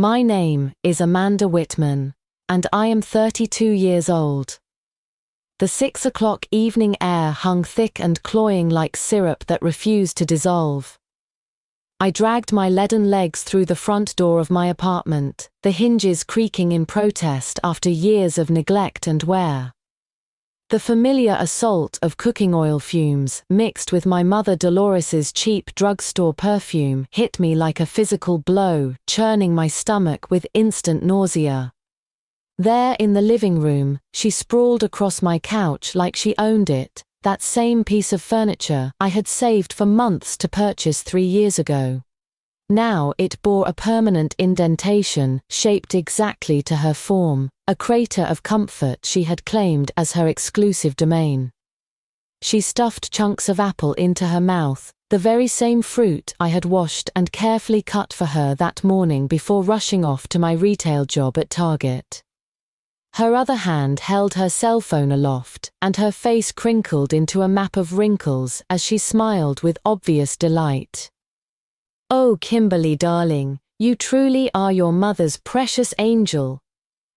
My name is Amanda Whitman, and I am 32 years old. The 6 o'clock evening air hung thick and cloying like syrup that refused to dissolve. I dragged my leaden legs through the front door of my apartment, the hinges creaking in protest after years of neglect and wear. The familiar assault of cooking oil fumes, mixed with my mother Dolores's cheap drugstore perfume, hit me like a physical blow, churning my stomach with instant nausea. There in the living room, she sprawled across my couch like she owned it, that same piece of furniture I had saved for months to purchase 3 years ago. Now it bore a permanent indentation, shaped exactly to her form, a crater of comfort she had claimed as her exclusive domain. She stuffed chunks of apple into her mouth, the very same fruit I had washed and carefully cut for her that morning before rushing off to my retail job at Target. Her other hand held her cell phone aloft, and her face crinkled into a map of wrinkles as she smiled with obvious delight. "Oh, Kimberly darling, you truly are your mother's precious angel.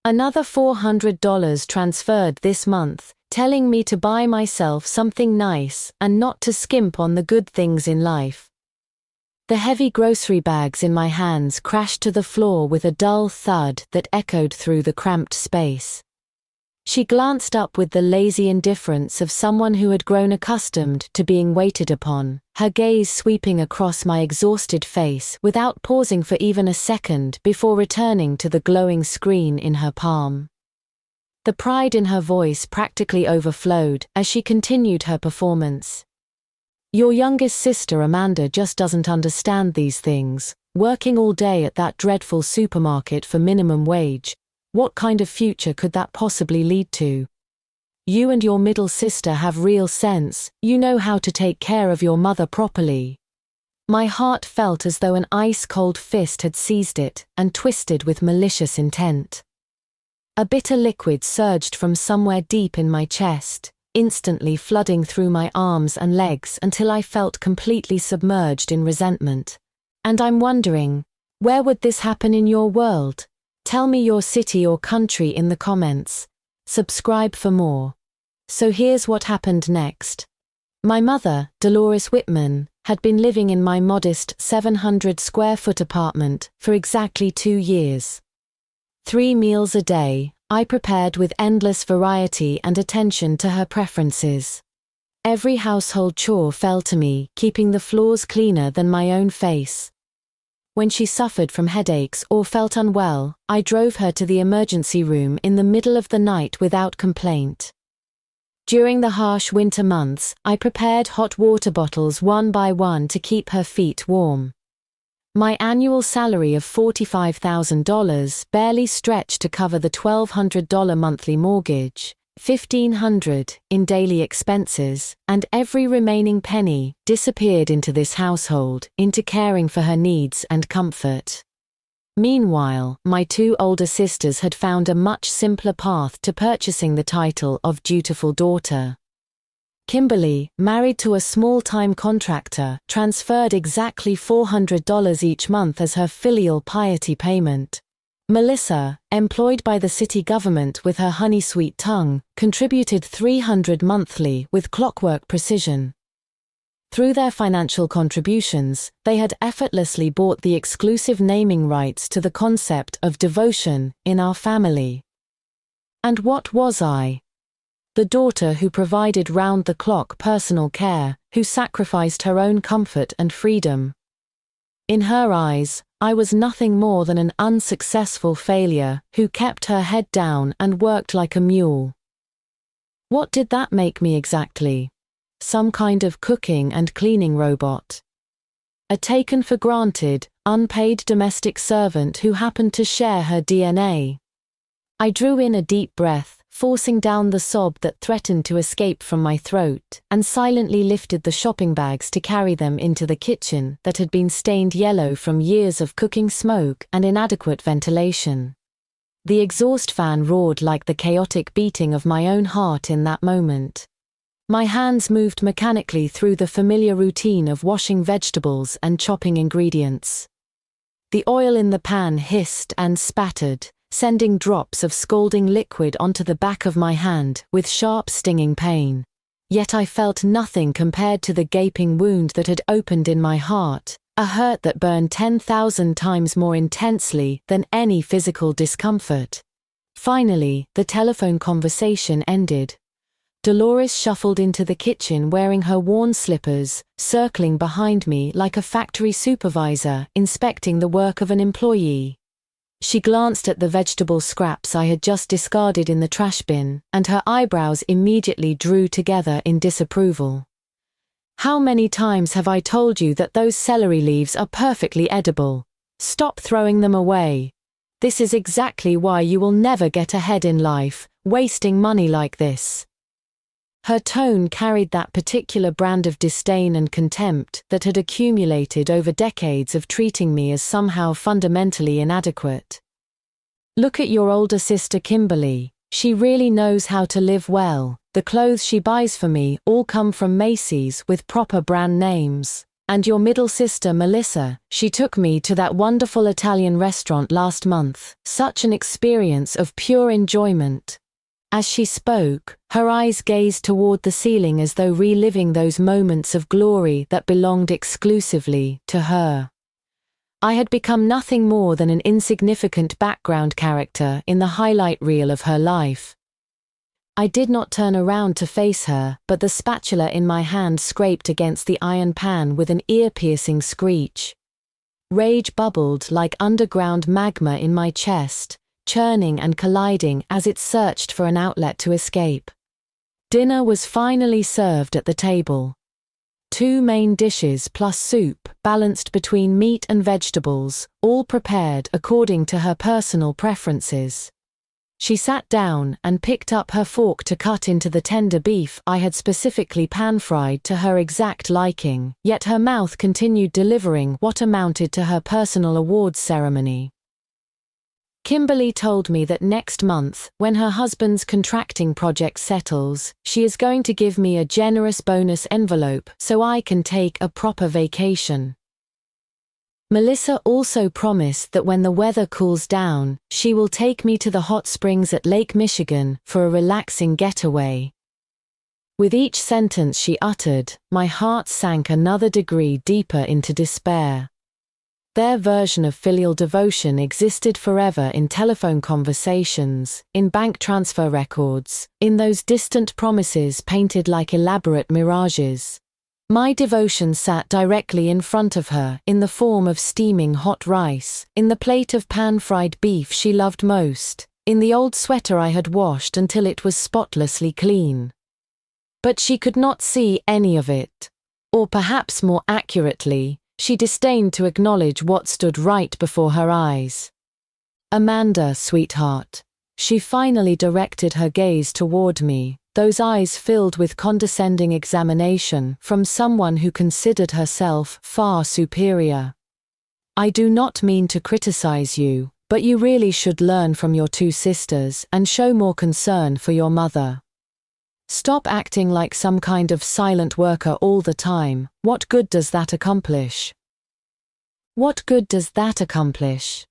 Another $400 transferred this month, telling me to buy myself something nice and not to skimp on the good things in life." The heavy grocery bags in my hands crashed to the floor with a dull thud that echoed through the cramped space. She glanced up with the lazy indifference of someone who had grown accustomed to being waited upon, her gaze sweeping across my exhausted face without pausing for even a second before returning to the glowing screen in her palm. The pride in her voice practically overflowed as she continued her performance. "Your youngest sister Amanda just doesn't understand these things, working all day at that dreadful supermarket for minimum wage. What kind of future could that possibly lead to? You and your middle sister have real sense, you know how to take care of your mother properly." My heart felt as though an ice-cold fist had seized it and twisted with malicious intent. A bitter liquid surged from somewhere deep in my chest, instantly flooding through my arms and legs until I felt completely submerged in resentment. And I'm wondering, where would this happen in your world? Tell me your city or country in the comments. Subscribe for more. So here's what happened next. My mother, Dolores Whitman, had been living in my modest 700-square-foot apartment for exactly 2 years. 3 meals a day, I prepared with endless variety and attention to her preferences. Every household chore fell to me, keeping the floors cleaner than my own face. When she suffered from headaches or felt unwell, I drove her to the emergency room in the middle of the night without complaint. During the harsh winter months, I prepared hot water bottles one by one to keep her feet warm. My annual salary of $45,000 barely stretched to cover the $1,200 monthly mortgage, $1,500 in daily expenses, and every remaining penny disappeared into this household, into caring for her needs and comfort. Meanwhile, my 2 older sisters had found a much simpler path to purchasing the title of dutiful daughter. Kimberly, married to a small-time contractor, transferred exactly $400 each month as her filial piety payment. Melissa, employed by the city government with her honey-sweet tongue, contributed $300 monthly with clockwork precision. Through their financial contributions, they had effortlessly bought the exclusive naming rights to the concept of devotion in our family. And what was I? The daughter who provided round-the-clock personal care, who sacrificed her own comfort and freedom. In her eyes, I was nothing more than an unsuccessful failure who kept her head down and worked like a mule. What did that make me exactly? Some kind of cooking and cleaning robot? A taken-for-granted, unpaid domestic servant who happened to share her DNA? I drew in a deep breath, forcing down the sob that threatened to escape from my throat, and silently lifted the shopping bags to carry them into the kitchen that had been stained yellow from years of cooking smoke and inadequate ventilation. The exhaust fan roared like the chaotic beating of my own heart in that moment. My hands moved mechanically through the familiar routine of washing vegetables and chopping ingredients. The oil in the pan hissed and spattered, sending drops of scalding liquid onto the back of my hand with sharp stinging pain. Yet I felt nothing compared to the gaping wound that had opened in my heart, a hurt that burned 10,000 times more intensely than any physical discomfort. Finally, the telephone conversation ended. Dolores shuffled into the kitchen wearing her worn slippers, circling behind me like a factory supervisor inspecting the work of an employee. She glanced at the vegetable scraps I had just discarded in the trash bin, and her eyebrows immediately drew together in disapproval. "How many times have I told you that those celery leaves are perfectly edible? Stop throwing them away. This is exactly why you will never get ahead in life, wasting money like this." Her tone carried that particular brand of disdain and contempt that had accumulated over decades of treating me as somehow fundamentally inadequate. "Look at your older sister Kimberly. She really knows how to live well. The clothes she buys for me all come from Macy's with proper brand names. And your middle sister Melissa, she took me to that wonderful Italian restaurant last month. Such an experience of pure enjoyment." As she spoke, her eyes gazed toward the ceiling as though reliving those moments of glory that belonged exclusively to her. I had become nothing more than an insignificant background character in the highlight reel of her life. I did not turn around to face her, but the spatula in my hand scraped against the iron pan with an ear-piercing screech. Rage bubbled like underground magma in my chest, churning and colliding as it searched for an outlet to escape. Dinner was finally served at the table. 2 main dishes plus soup, balanced between meat and vegetables, all prepared according to her personal preferences. She sat down and picked up her fork to cut into the tender beef I had specifically pan-fried to her exact liking, yet her mouth continued delivering what amounted to her personal awards ceremony. Kimberly told me that next month, when her husband's contracting project settles, she is going to give me a generous bonus envelope so I can take a proper vacation. Melissa also promised that when the weather cools down, she will take me to the hot springs at Lake Michigan for a relaxing getaway. With each sentence she uttered, my heart sank another degree deeper into despair. Their version of filial devotion existed forever in telephone conversations, in bank transfer records, in those distant promises painted like elaborate mirages. My devotion sat directly in front of her, in the form of steaming hot rice, in the plate of pan-fried beef she loved most, in the old sweater I had washed until it was spotlessly clean. But she could not see any of it. Or perhaps more accurately, she disdained to acknowledge what stood right before her eyes. "Amanda, sweetheart." She finally directed her gaze toward me, those eyes filled with condescending examination from someone who considered herself far superior. "I do not mean to criticize you, but you really should learn from your 2 sisters and show more concern for your mother. Stop acting like some kind of silent worker all the time. What good does that accomplish?" What good does that accomplish?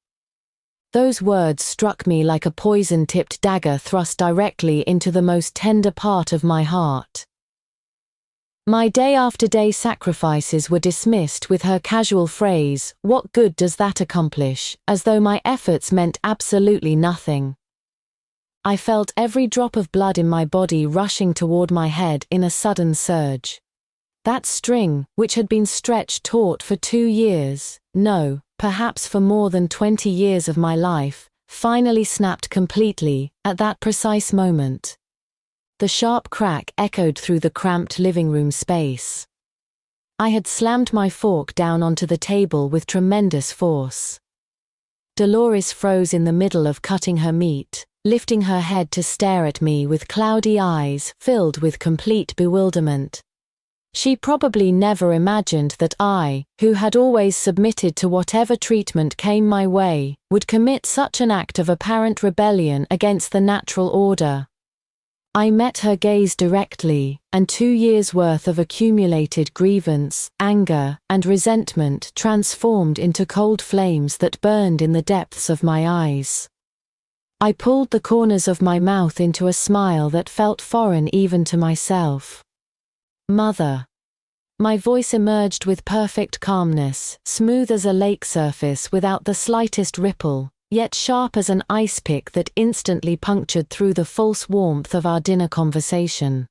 Those words struck me like a poison-tipped dagger thrust directly into the most tender part of my heart. My day-after-day sacrifices were dismissed with her casual phrase, "What good does that accomplish?" as though my efforts meant absolutely nothing. I felt every drop of blood in my body rushing toward my head in a sudden surge. That string, which had been stretched taut for 2 years, no, perhaps for more than 20 years of my life, finally snapped completely, at that precise moment. The sharp crack echoed through the cramped living room space. I had slammed my fork down onto the table with tremendous force. Dolores froze in the middle of cutting her meat, lifting her head to stare at me with cloudy eyes filled with complete bewilderment. She probably never imagined that I, who had always submitted to whatever treatment came my way, would commit such an act of apparent rebellion against the natural order. I met her gaze directly, and 2 years' worth of accumulated grievance, anger, and resentment transformed into cold flames that burned in the depths of my eyes. I pulled the corners of my mouth into a smile that felt foreign even to myself. "Mother." My voice emerged with perfect calmness, smooth as a lake surface without the slightest ripple, yet sharp as an ice pick that instantly punctured through the false warmth of our dinner conversation.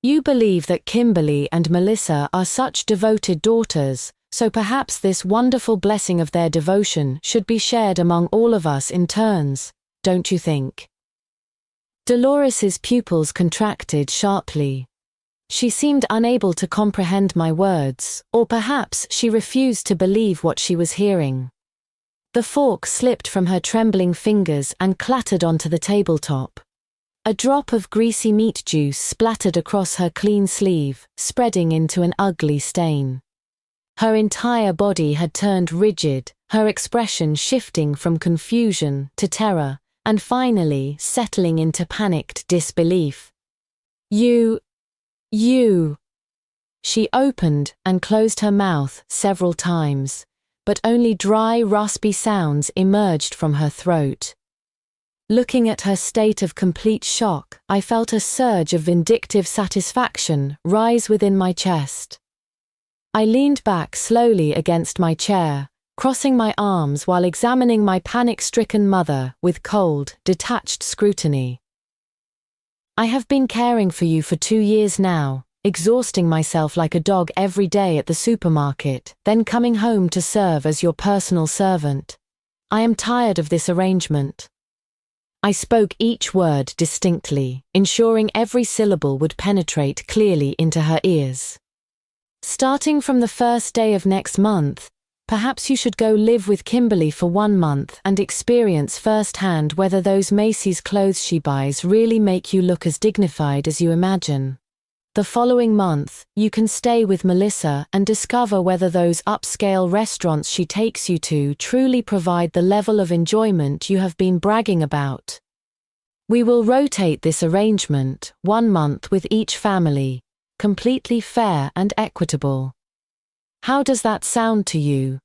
"You believe that Kimberly and Melissa are such devoted daughters, so perhaps this wonderful blessing of their devotion should be shared among all of us in turns, don't you think?" Dolores's pupils contracted sharply. She seemed unable to comprehend my words, or perhaps she refused to believe what she was hearing. The fork slipped from her trembling fingers and clattered onto the tabletop. A drop of greasy meat juice splattered across her clean sleeve, spreading into an ugly stain. Her entire body had turned rigid, her expression shifting from confusion to terror, and finally settling into panicked disbelief. You. She opened and closed her mouth several times, but only dry, raspy sounds emerged from her throat. Looking at her state of complete shock, I felt a surge of vindictive satisfaction rise within my chest. I leaned back slowly against my chair, crossing my arms while examining my panic-stricken mother with cold, detached scrutiny. "I have been caring for you for 2 years now, exhausting myself like a dog every day at the supermarket, then coming home to serve as your personal servant. I am tired of this arrangement." I spoke each word distinctly, ensuring every syllable would penetrate clearly into her ears. "Starting from the first day of next month, perhaps you should go live with Kimberly for 1 month and experience firsthand whether those Macy's clothes she buys really make you look as dignified as you imagine. The following month, you can stay with Melissa and discover whether those upscale restaurants she takes you to truly provide the level of enjoyment you have been bragging about. We will rotate this arrangement, 1 month with each family, completely fair and equitable. How does that sound to you?"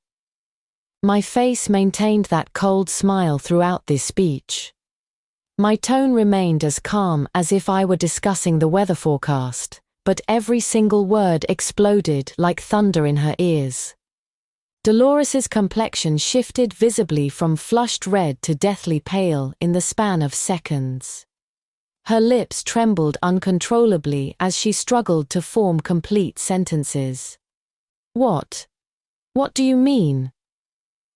My face maintained that cold smile throughout this speech. My tone remained as calm as if I were discussing the weather forecast, but every single word exploded like thunder in her ears. Dolores's complexion shifted visibly from flushed red to deathly pale in the span of seconds. Her lips trembled uncontrollably as she struggled to form complete sentences. What do you mean?"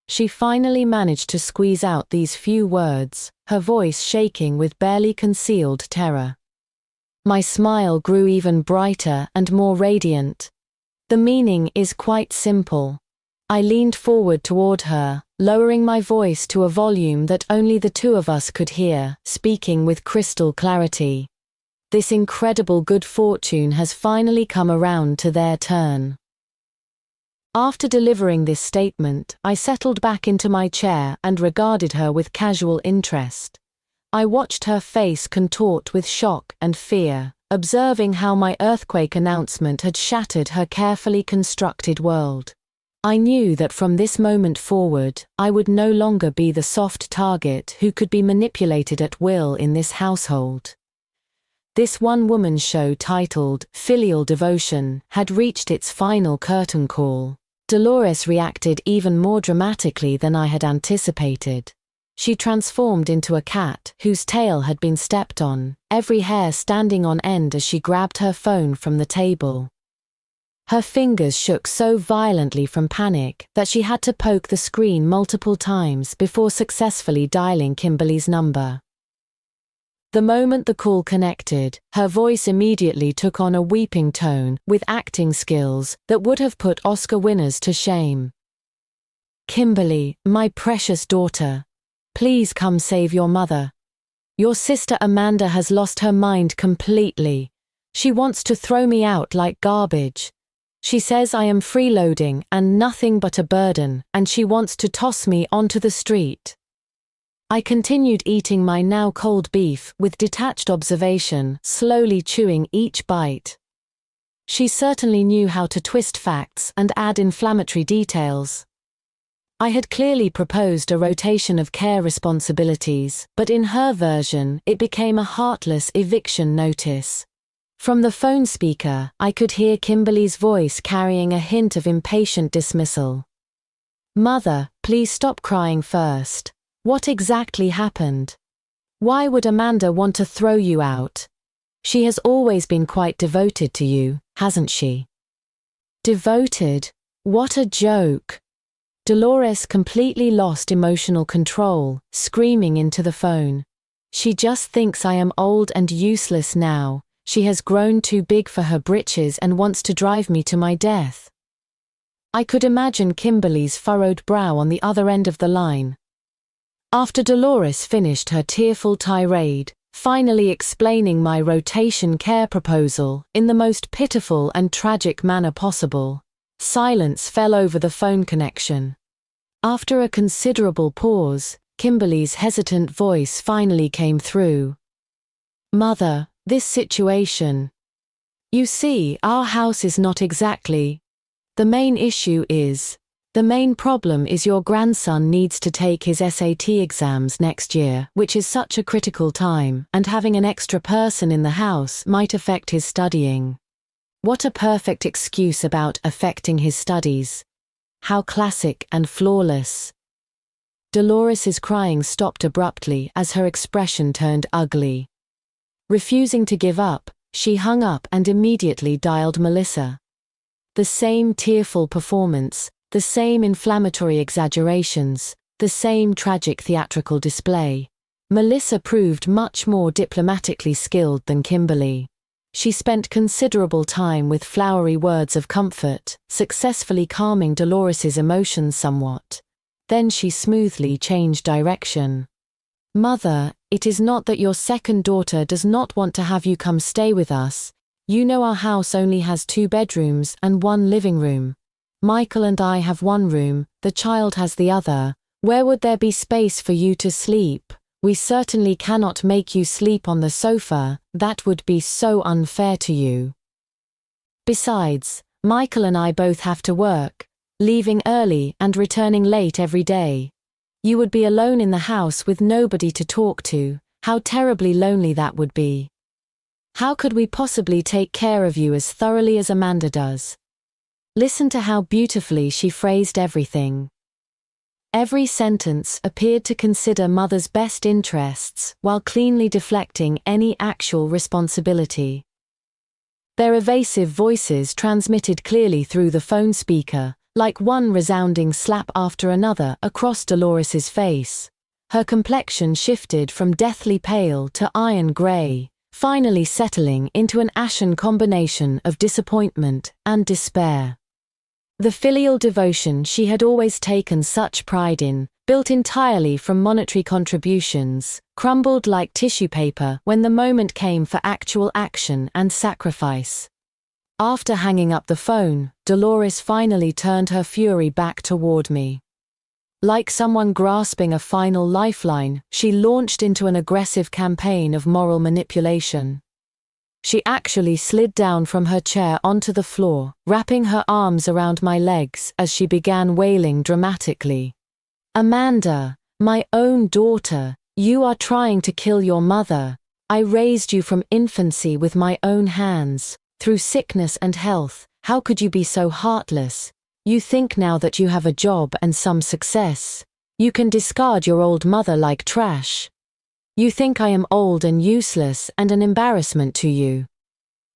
She finally managed to squeeze out these few words, her voice shaking with barely concealed terror. My smile grew even brighter and more radiant. "The meaning is quite simple." I leaned forward toward her, lowering my voice to a volume that only the two of us could hear, speaking with crystal clarity. "This incredible good fortune has finally come around to their turn." After delivering this statement, I settled back into my chair and regarded her with casual interest. I watched her face contort with shock and fear, observing how my earthquake announcement had shattered her carefully constructed world. I knew that from this moment forward, I would no longer be the soft target who could be manipulated at will in this household. This one-woman show titled Filial Devotion had reached its final curtain call. Dolores reacted even more dramatically than I had anticipated. She transformed into a cat whose tail had been stepped on, every hair standing on end as she grabbed her phone from the table. Her fingers shook so violently from panic that she had to poke the screen multiple times before successfully dialing Kimberly's number. The moment the call connected, her voice immediately took on a weeping tone with acting skills that would have put Oscar winners to shame. "Kimberly, my precious daughter, please come save your mother. Your sister Amanda has lost her mind completely. She wants to throw me out like garbage. She says I am freeloading and nothing but a burden, and she wants to toss me onto the street." I continued eating my now cold beef with detached observation, slowly chewing each bite. She certainly knew how to twist facts and add inflammatory details. I had clearly proposed a rotation of care responsibilities, but in her version, it became a heartless eviction notice. From the phone speaker, I could hear Kimberly's voice carrying a hint of impatient dismissal. "Mother, please stop crying first. What exactly happened? Why would Amanda want to throw you out? She has always been quite devoted to you, hasn't she?" Devoted? What a joke! Dolores completely lost emotional control, screaming into the phone. "She just thinks I am old and useless now. She has grown too big for her britches and wants to drive me to my death." I could imagine Kimberly's furrowed brow on the other end of the line. After Dolores finished her tearful tirade, finally explaining my rotation care proposal in the most pitiful and tragic manner possible, silence fell over the phone connection. After a considerable pause, Kimberly's hesitant voice finally came through. "Mother, this situation. You see, our house is not exactly. The main problem is your grandson needs to take his SAT exams next year, which is such a critical time, and having an extra person in the house might affect his studying." What a perfect excuse about affecting his studies. How classic and flawless. Dolores's crying stopped abruptly as her expression turned ugly. Refusing to give up, she hung up and immediately dialed Melissa. The same tearful performance, the same inflammatory exaggerations, the same tragic theatrical display. Melissa proved much more diplomatically skilled than Kimberly. She spent considerable time with flowery words of comfort, successfully calming Dolores's emotions somewhat. Then she smoothly changed direction. "Mother, it is not that your second daughter does not want to have you come stay with us. You know our house only has 2 bedrooms and 1 living room. Michael and I have 1 room, the child has the other. Where would there be space for you to sleep? We certainly cannot make you sleep on the sofa, that would be so unfair to you. Besides, Michael and I both have to work, leaving early and returning late every day. You would be alone in the house with nobody to talk to. How terribly lonely that would be. How could we possibly take care of you as thoroughly as Amanda does?" Listen to how beautifully she phrased everything. Every sentence appeared to consider Mother's best interests while cleanly deflecting any actual responsibility. Their evasive voices transmitted clearly through the phone speaker, like one resounding slap after another across Dolores's face. Her complexion shifted from deathly pale to iron gray, finally settling into an ashen combination of disappointment and despair. The filial devotion she had always taken such pride in, built entirely from monetary contributions, crumbled like tissue paper when the moment came for actual action and sacrifice. After hanging up the phone, Dolores finally turned her fury back toward me. Like someone grasping a final lifeline, she launched into an aggressive campaign of moral manipulation. She actually slid down from her chair onto the floor, wrapping her arms around my legs as she began wailing dramatically. "Amanda, my own daughter, you are trying to kill your mother. I raised you from infancy with my own hands, through sickness and health. How could you be so heartless? You think now that you have a job and some success, you can discard your old mother like trash. You think I am old and useless and an embarrassment to you."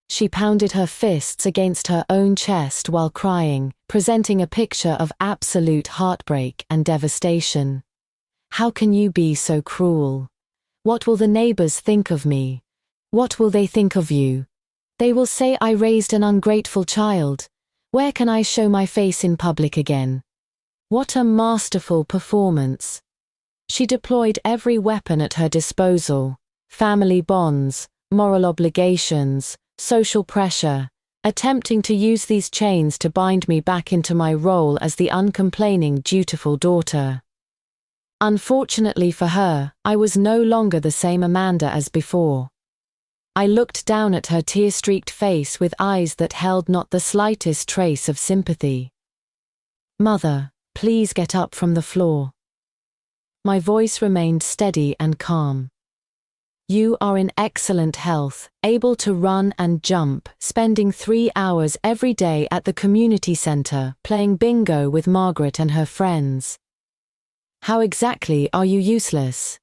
She pounded her fists against her own chest while crying, presenting a picture of absolute heartbreak and devastation. "How can you be so cruel? What will the neighbors think of me? What will they think of you? They will say I raised an ungrateful child. Where can I show my face in public again?" What a masterful performance. She deployed every weapon at her disposal: family bonds, moral obligations, social pressure, attempting to use these chains to bind me back into my role as the uncomplaining, dutiful daughter. Unfortunately for her, I was no longer the same Amanda as before. I looked down at her tear-streaked face with eyes that held not the slightest trace of sympathy. "Mother, please get up from the floor." My voice remained steady and calm. "You are in excellent health, able to run and jump, spending 3 hours every day at the community center playing bingo with Margaret and her friends. How exactly are you useless?"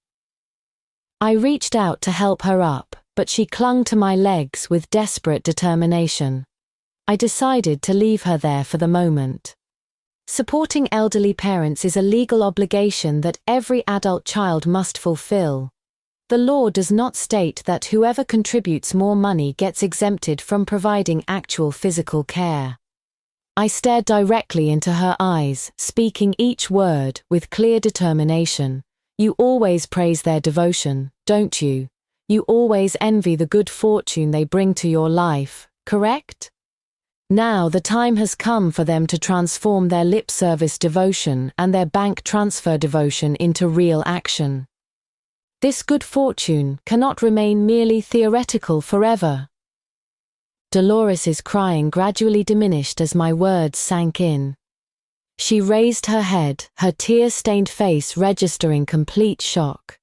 I reached out to help her up, but she clung to my legs with desperate determination. I decided to leave her there for the moment. Supporting elderly parents is a legal obligation that every adult child must fulfill. The law does not state that whoever contributes more money gets exempted from providing actual physical care. I stared directly into her eyes, speaking each word with clear determination. "You always praise their devotion, don't you? You always envy the good fortune they bring to your life, correct? Now the time has come for them to transform their lip service devotion and their bank transfer devotion into real action. This good fortune cannot remain merely theoretical forever." Dolores's crying gradually diminished as my words sank in. She raised her head, her tear-stained face registering complete shock.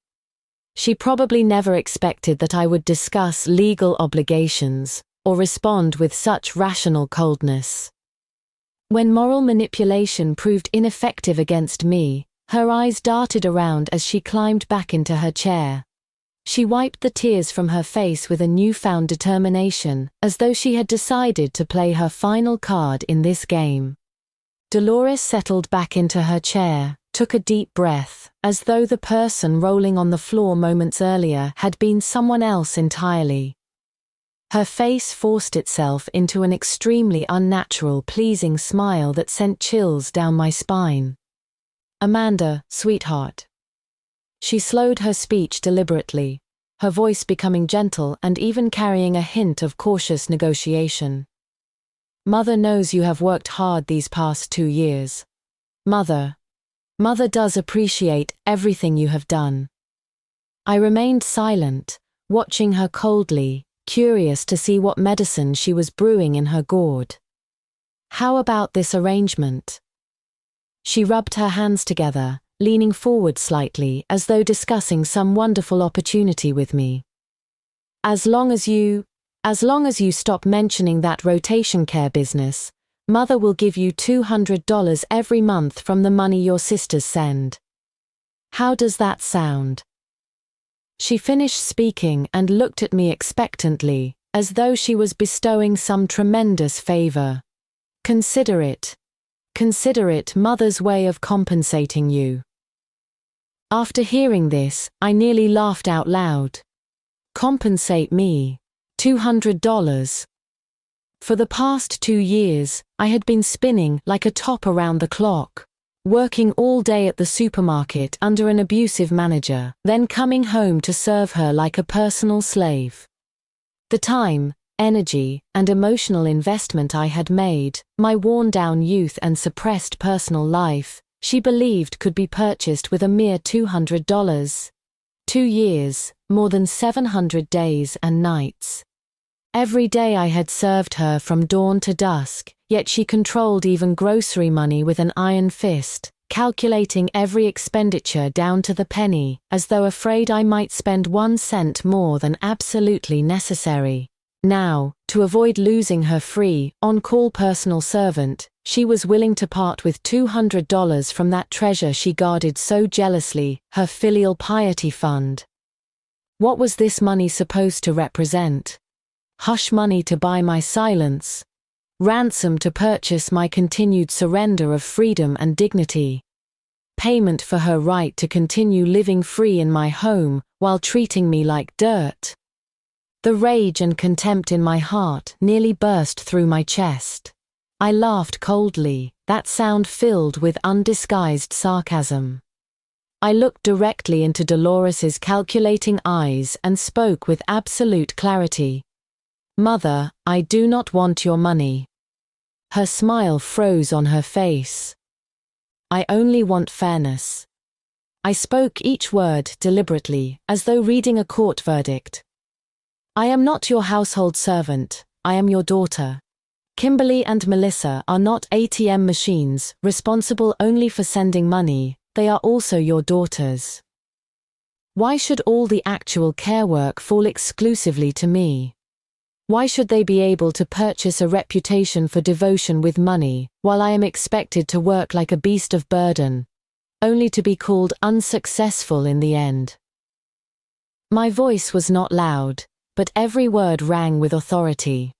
She probably never expected that I would discuss legal obligations or respond with such rational coldness. When moral manipulation proved ineffective against me, her eyes darted around as she climbed back into her chair. She wiped the tears from her face with a newfound determination, as though she had decided to play her final card in this game. Dolores settled back into her chair, took a deep breath, as though the person rolling on the floor moments earlier had been someone else entirely. Her face forced itself into an extremely unnatural, pleasing smile that sent chills down my spine. "Amanda, sweetheart." She slowed her speech deliberately, her voice becoming gentle and even carrying a hint of cautious negotiation. "Mother knows you have worked hard these past 2 years. Mother does appreciate everything you have done." I remained silent, watching her coldly, curious to see what medicine she was brewing in her gourd. "How about this arrangement?" She rubbed her hands together, leaning forward slightly as though discussing some wonderful opportunity with me. As long as you stop mentioning that rotation care business, Mother will give you $200 every month from the money your sisters send. How does that sound?" She finished speaking and looked at me expectantly, as though she was bestowing some tremendous favor. Consider it Mother's way of compensating you." After hearing this, I nearly laughed out loud. Compensate me? $200? For the past 2 years, I had been spinning like a top around the clock, working all day at the supermarket under an abusive manager, then coming home to serve her like a personal slave. The time, energy, and emotional investment I had made, my worn-down youth and suppressed personal life, she believed could be purchased with a mere $200. 2 years, more than 700 days and nights. Every day I had served her from dawn to dusk, yet she controlled even grocery money with an iron fist, calculating every expenditure down to the penny, as though afraid I might spend 1 cent more than absolutely necessary. Now, to avoid losing her free, on-call personal servant, she was willing to part with $200 from that treasure she guarded so jealously, her filial piety fund. What was this money supposed to represent? Hush money to buy my silence? Ransom to purchase my continued surrender of freedom and dignity? Payment for her right to continue living free in my home while treating me like dirt? The rage and contempt in my heart nearly burst through my chest. I laughed coldly, that sound filled with undisguised sarcasm. I looked directly into Dolores's calculating eyes and spoke with absolute clarity. "Mother, I do not want your money." Her smile froze on her face. "I only want fairness. I spoke each word deliberately, as though reading a court verdict. I am not your household servant, I am your daughter. Kimberly and Melissa are not ATM machines, responsible only for sending money, they are also your daughters. Why should all the actual care work fall exclusively to me? Why should they be able to purchase a reputation for devotion with money, while I am expected to work like a beast of burden, only to be called unsuccessful in the end? My voice was not loud, but every word rang with authority.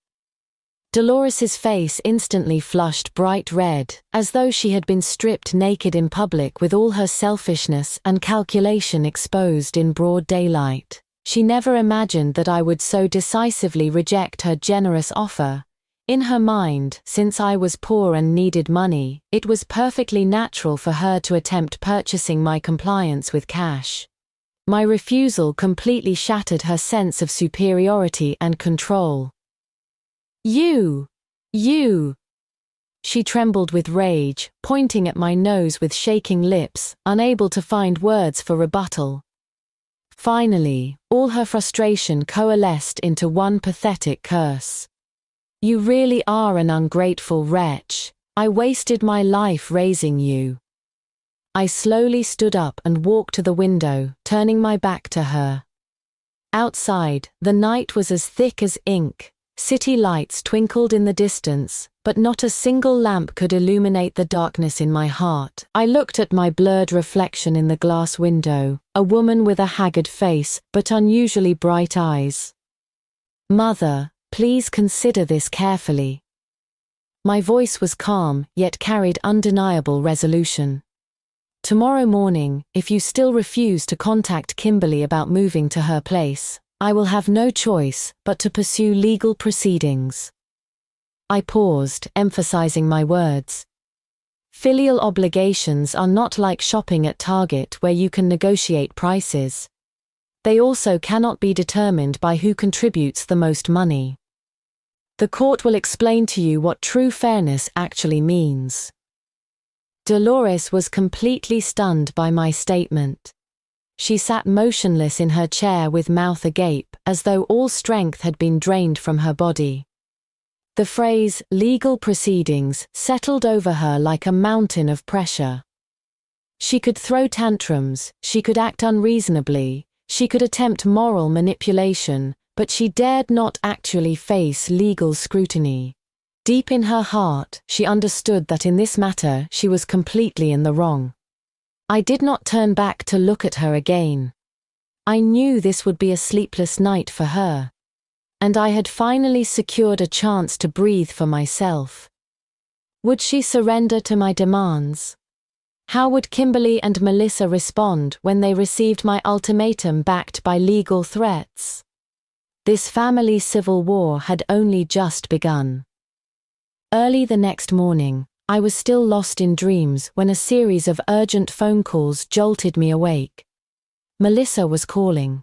Dolores's face instantly flushed bright red, as though she had been stripped naked in public with all her selfishness and calculation exposed in broad daylight. She never imagined that I would so decisively reject her generous offer. In her mind, since I was poor and needed money, it was perfectly natural for her to attempt purchasing my compliance with cash. My refusal completely shattered her sense of superiority and control. You! She trembled with rage, pointing at my nose with shaking lips, unable to find words for rebuttal. Finally, all her frustration coalesced into one pathetic curse. You really are an ungrateful wretch. I wasted my life raising you. I slowly stood up and walked to the window, turning my back to her. Outside, the night was as thick as ink. City lights twinkled in the distance, but not a single lamp could illuminate the darkness in my heart. I looked at my blurred reflection in the glass window, a woman with a haggard face but unusually bright eyes. Mother, please consider this carefully. My voice was calm, yet carried undeniable resolution. Tomorrow morning, if you still refuse to contact Kimberly about moving to her place, I will have no choice but to pursue legal proceedings. I paused, emphasizing my words. Filial obligations are not like shopping at Target where you can negotiate prices. They also cannot be determined by who contributes the most money. The court will explain to you what true fairness actually means. Dolores was completely stunned by my statement. She sat motionless in her chair with mouth agape, as though all strength had been drained from her body. The phrase, legal proceedings, settled over her like a mountain of pressure. She could throw tantrums, she could act unreasonably, she could attempt moral manipulation, but she dared not actually face legal scrutiny. Deep in her heart, she understood that in this matter she was completely in the wrong. I did not turn back to look at her again. I knew this would be a sleepless night for her. And I had finally secured a chance to breathe for myself. Would she surrender to my demands? How would Kimberly and Melissa respond when they received my ultimatum backed by legal threats? This family civil war had only just begun. Early the next morning, I was still lost in dreams when a series of urgent phone calls jolted me awake. Melissa was calling.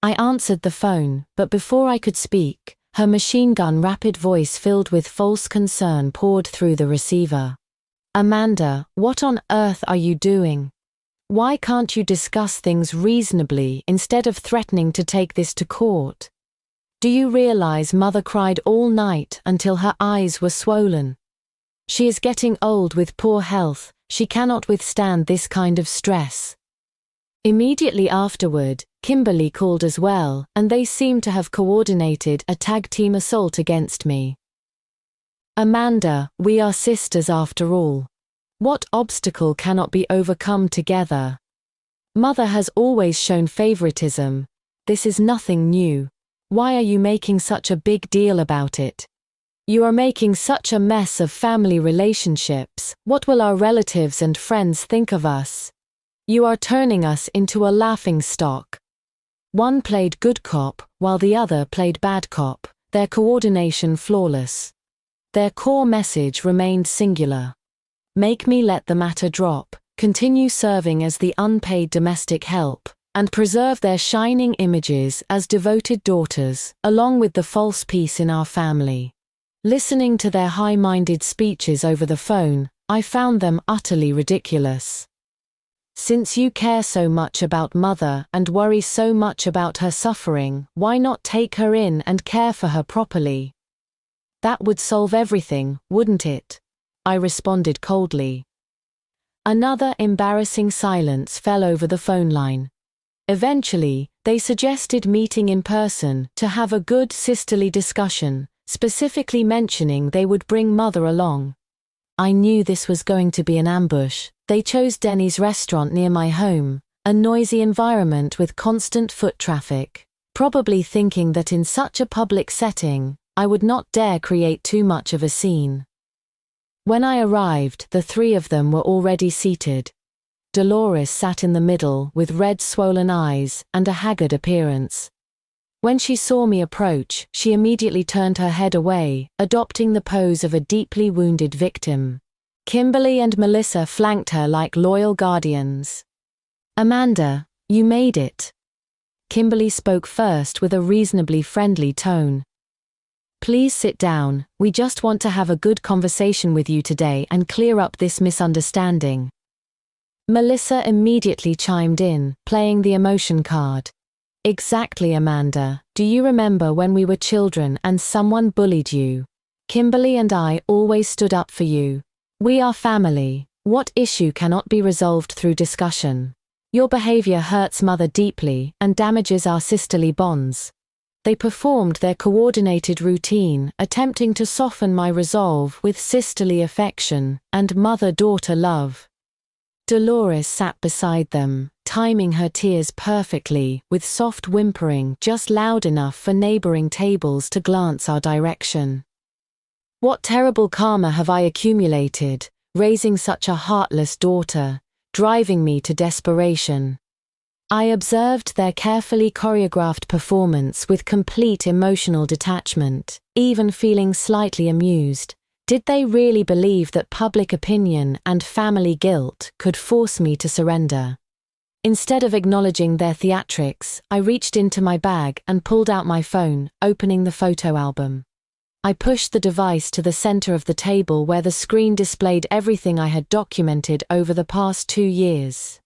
I answered the phone, but before I could speak, her machine gun rapid voice filled with false concern poured through the receiver. Amanda, what on earth are you doing? Why can't you discuss things reasonably instead of threatening to take this to court? Do you realize Mother cried all night until her eyes were swollen? She is getting old with poor health, she cannot withstand this kind of stress. Immediately afterward, Kimberly called as well, and they seemed to have coordinated a tag-team assault against me. Amanda, we are sisters after all. What obstacle cannot be overcome together? Mother has always shown favoritism. This is nothing new. Why are you making such a big deal about it? You are making such a mess of family relationships. What will our relatives and friends think of us? You are turning us into a laughingstock. One played good cop, while the other played bad cop, their coordination flawless. Their core message remained singular. Make me let the matter drop, continue serving as the unpaid domestic help, and preserve their shining images as devoted daughters, along with the false peace in our family. Listening to their high-minded speeches over the phone, I found them utterly ridiculous. Since you care so much about Mother and worry so much about her suffering, why not take her in and care for her properly? That would solve everything, wouldn't it? I responded coldly. Another embarrassing silence fell over the phone line. Eventually, they suggested meeting in person to have a good sisterly discussion, specifically mentioning they would bring Mother along. I knew this was going to be an ambush. They chose Denny's restaurant near my home, a noisy environment with constant foot traffic, probably thinking that in such a public setting, I would not dare create too much of a scene. When I arrived, the three of them were already seated. Dolores sat in the middle with red swollen eyes and a haggard appearance. When she saw me approach, she immediately turned her head away, adopting the pose of a deeply wounded victim. Kimberly and Melissa flanked her like loyal guardians. "Amanda, you made it." Kimberly spoke first with a reasonably friendly tone. "Please sit down, we just want to have a good conversation with you today and clear up this misunderstanding." Melissa immediately chimed in, playing the emotion card. "Exactly, Amanda. Do you remember when we were children and someone bullied you? Kimberly and I always stood up for you. We are family. What issue cannot be resolved through discussion? Your behavior hurts Mother deeply and damages our sisterly bonds." They performed their coordinated routine, attempting to soften my resolve with sisterly affection and mother-daughter love. Dolores sat beside them, timing her tears perfectly, with soft whimpering just loud enough for neighboring tables to glance our direction. What terrible karma have I accumulated, raising such a heartless daughter, driving me to desperation? I observed their carefully choreographed performance with complete emotional detachment, even feeling slightly amused. Did they really believe that public opinion and family guilt could force me to surrender? Instead of acknowledging their theatrics, I reached into my bag and pulled out my phone, opening the photo album. I pushed the device to the center of the table where the screen displayed everything I had documented over the past 2 years.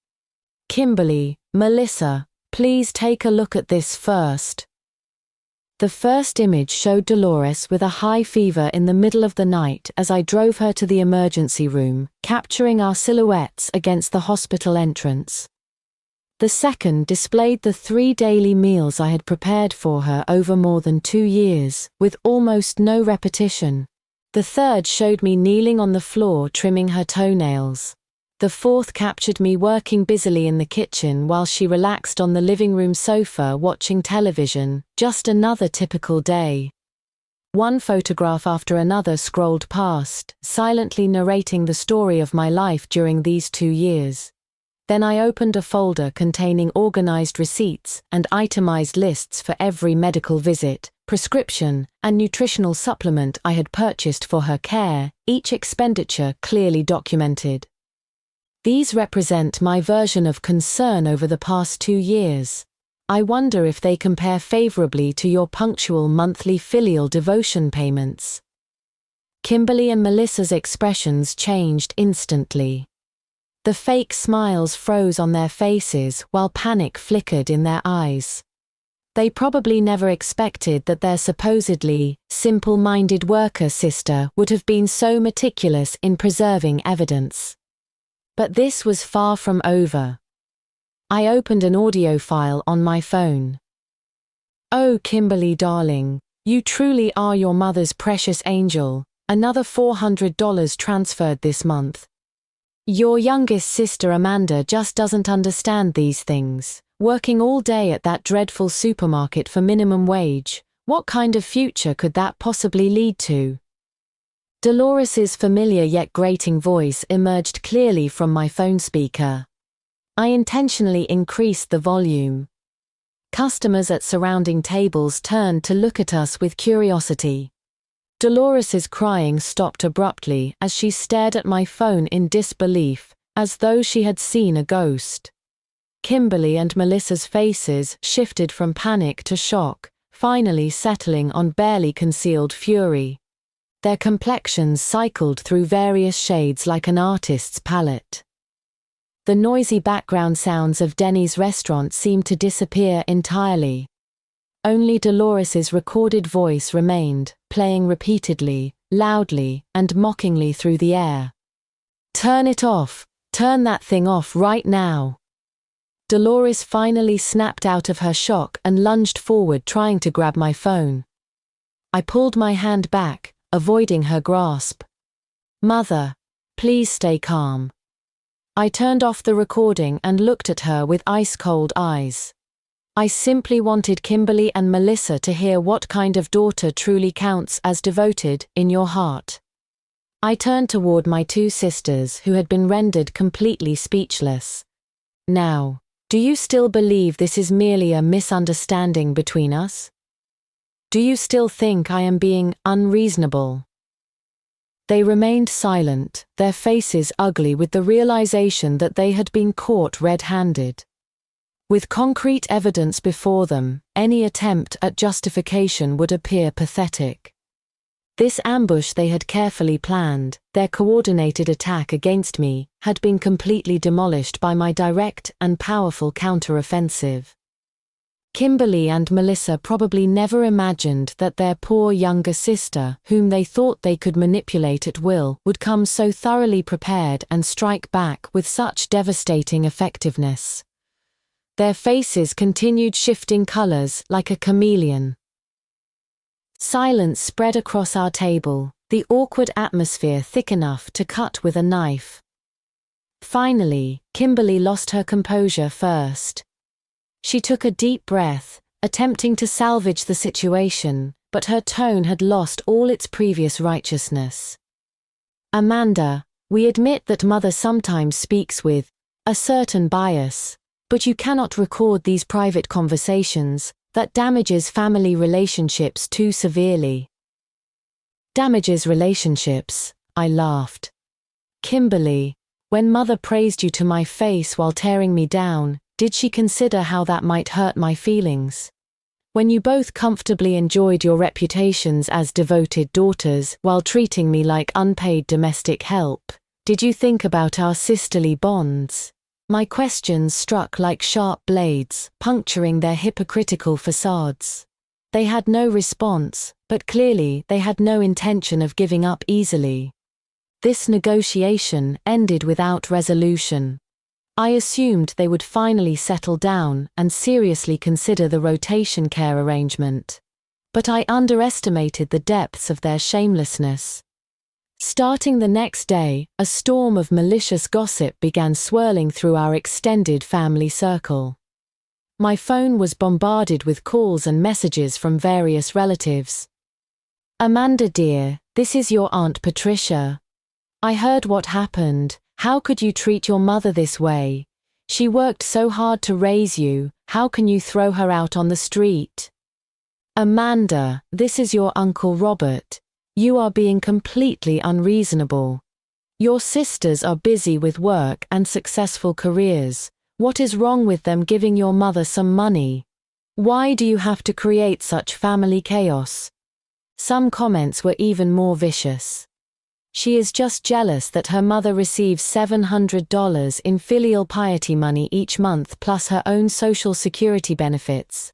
"Kimberly, Melissa, please take a look at this first." The first image showed Dolores with a high fever in the middle of the night as I drove her to the emergency room, capturing our silhouettes against the hospital entrance. The second displayed the 3 daily meals I had prepared for her over more than 2 years, with almost no repetition. The third showed me kneeling on the floor trimming her toenails. The fourth captured me working busily in the kitchen while she relaxed on the living room sofa watching television, just another typical day. One photograph after another scrolled past, silently narrating the story of my life during these 2 years. Then I opened a folder containing organized receipts and itemized lists for every medical visit, prescription, and nutritional supplement I had purchased for her care, each expenditure clearly documented. These represent my version of concern over the past 2 years. I wonder if they compare favorably to your punctual monthly filial devotion payments. Kimberly and Melissa's expressions changed instantly. The fake smiles froze on their faces while panic flickered in their eyes. They probably never expected that their supposedly simple-minded worker sister would have been so meticulous in preserving evidence. But this was far from over. I opened an audio file on my phone. "Oh, Kimberly darling, you truly are your mother's precious angel. Another $400 transferred this month. Your youngest sister Amanda just doesn't understand these things. Working all day at that dreadful supermarket for minimum wage, what kind of future could that possibly lead to?" Dolores's familiar yet grating voice emerged clearly from my phone speaker. I intentionally increased the volume. Customers at surrounding tables turned to look at us with curiosity. Dolores's crying stopped abruptly as she stared at my phone in disbelief, as though she had seen a ghost. Kimberly and Melissa's faces shifted from panic to shock, finally settling on barely concealed fury. Their complexions cycled through various shades like an artist's palette. The noisy background sounds of Denny's restaurant seemed to disappear entirely. Only Dolores's recorded voice remained, playing repeatedly, loudly, and mockingly through the air. "Turn it off! Turn that thing off right now!" Dolores finally snapped out of her shock and lunged forward, trying to grab my phone. I pulled my hand back, avoiding her grasp. "Mother, please stay calm." I turned off the recording and looked at her with ice-cold eyes. I simply wanted Kimberly and Melissa to hear what kind of daughter truly counts as devoted in your heart. I turned toward my two sisters, who had been rendered completely speechless. "Now, do you still believe this is merely a misunderstanding between us? Do you still think I am being unreasonable?" They remained silent, their faces ugly with the realization that they had been caught red-handed. With concrete evidence before them, any attempt at justification would appear pathetic. This ambush they had carefully planned, their coordinated attack against me, had been completely demolished by my direct and powerful counter-offensive. Kimberly and Melissa probably never imagined that their poor younger sister, whom they thought they could manipulate at will, would come so thoroughly prepared and strike back with such devastating effectiveness. Their faces continued shifting colors like a chameleon. Silence spread across our table, the awkward atmosphere thick enough to cut with a knife. Finally, Kimberly lost her composure first. She took a deep breath, attempting to salvage the situation, but her tone had lost all its previous righteousness. "Amanda, we admit that Mother sometimes speaks with a certain bias, but you cannot record these private conversations. That damages family relationships too severely." "Damages relationships," I laughed. "Kimberly, when Mother praised you to my face while tearing me down, did she consider how that might hurt my feelings? When you both comfortably enjoyed your reputations as devoted daughters while treating me like unpaid domestic help, did you think about our sisterly bonds?" My questions struck like sharp blades, puncturing their hypocritical facades. They had no response, but clearly they had no intention of giving up easily. This negotiation ended without resolution. I assumed they would finally settle down and seriously consider the rotation care arrangement. But I underestimated the depths of their shamelessness. Starting the next day, a storm of malicious gossip began swirling through our extended family circle. My phone was bombarded with calls and messages from various relatives. "Amanda dear, this is your Aunt Patricia. I heard what happened. How could you treat your mother this way? She worked so hard to raise you, how can you throw her out on the street? Amanda, this is your Uncle Robert. You are being completely unreasonable. Your sisters are busy with work and successful careers. What is wrong with them giving your mother some money? Why do you have to create such family chaos?" Some comments were even more vicious. "She is just jealous that her mother receives $700 in filial piety money each month plus her own Social Security benefits.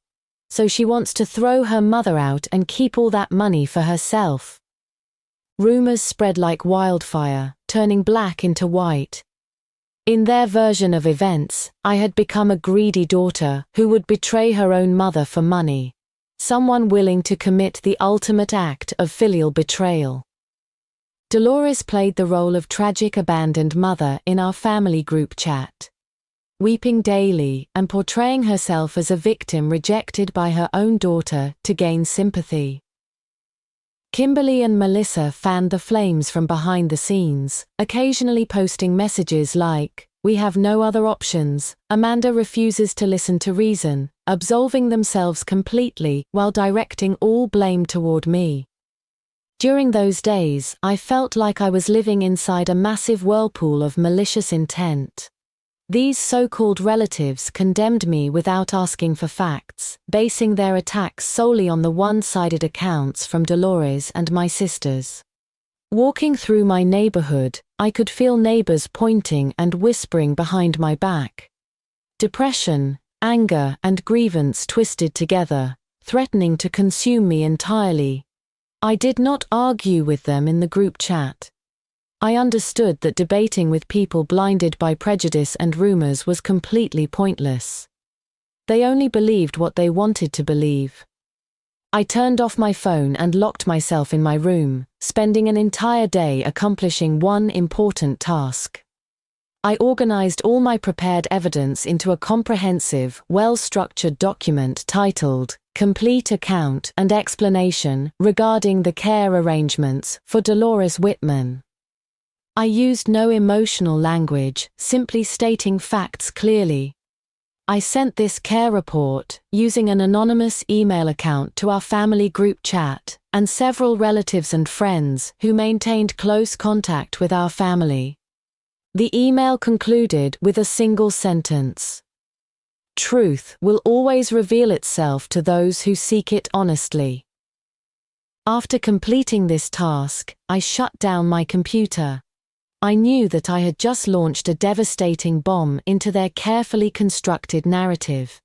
So she wants to throw her mother out and keep all that money for herself." Rumors spread like wildfire, turning black into white. In their version of events, I had become a greedy daughter who would betray her own mother for money. Someone willing to commit the ultimate act of filial betrayal. Dolores played the role of tragic abandoned mother in our family group chat, weeping daily and portraying herself as a victim rejected by her own daughter to gain sympathy. Kimberly and Melissa fanned the flames from behind the scenes, occasionally posting messages like, "We have no other options, Amanda refuses to listen to reason," absolving themselves completely while directing all blame toward me. During those days, I felt like I was living inside a massive whirlpool of malicious intent. These so-called relatives condemned me without asking for facts, basing their attacks solely on the one-sided accounts from Dolores and my sisters. Walking through my neighborhood, I could feel neighbors pointing and whispering behind my back. Depression, anger, and grievance twisted together, threatening to consume me entirely. I did not argue with them in the group chat. I understood that debating with people blinded by prejudice and rumors was completely pointless. They only believed what they wanted to believe. I turned off my phone and locked myself in my room, spending an entire day accomplishing one important task. I organized all my prepared evidence into a comprehensive, well-structured document titled, Complete Account and Explanation regarding the care arrangements for Dolores Whitman. I used no emotional language, simply stating facts clearly. I sent this care report, using an anonymous email account to our family group chat, and several relatives and friends who maintained close contact with our family. The email concluded with a single sentence. Truth will always reveal itself to those who seek it honestly. After completing this task, I shut down my computer. I knew that I had just launched a devastating bomb into their carefully constructed narrative.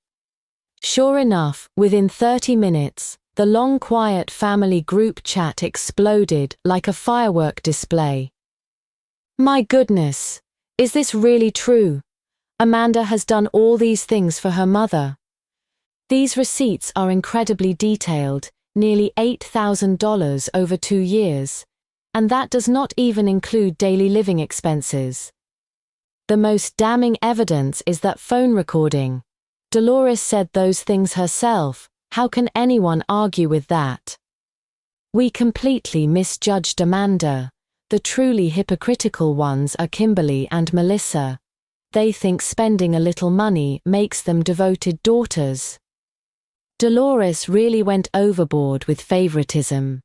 Sure enough, within 30 minutes, the long quiet family group chat exploded like a firework display. My goodness, is this really true? Amanda has done all these things for her mother. These receipts are incredibly detailed, nearly $8,000 over 2 years. And that does not even include daily living expenses. The most damning evidence is that phone recording. Dolores said those things herself. How can anyone argue with that? We completely misjudged Amanda. The truly hypocritical ones are Kimberly and Melissa. They think spending a little money makes them devoted daughters. Dolores really went overboard with favoritism.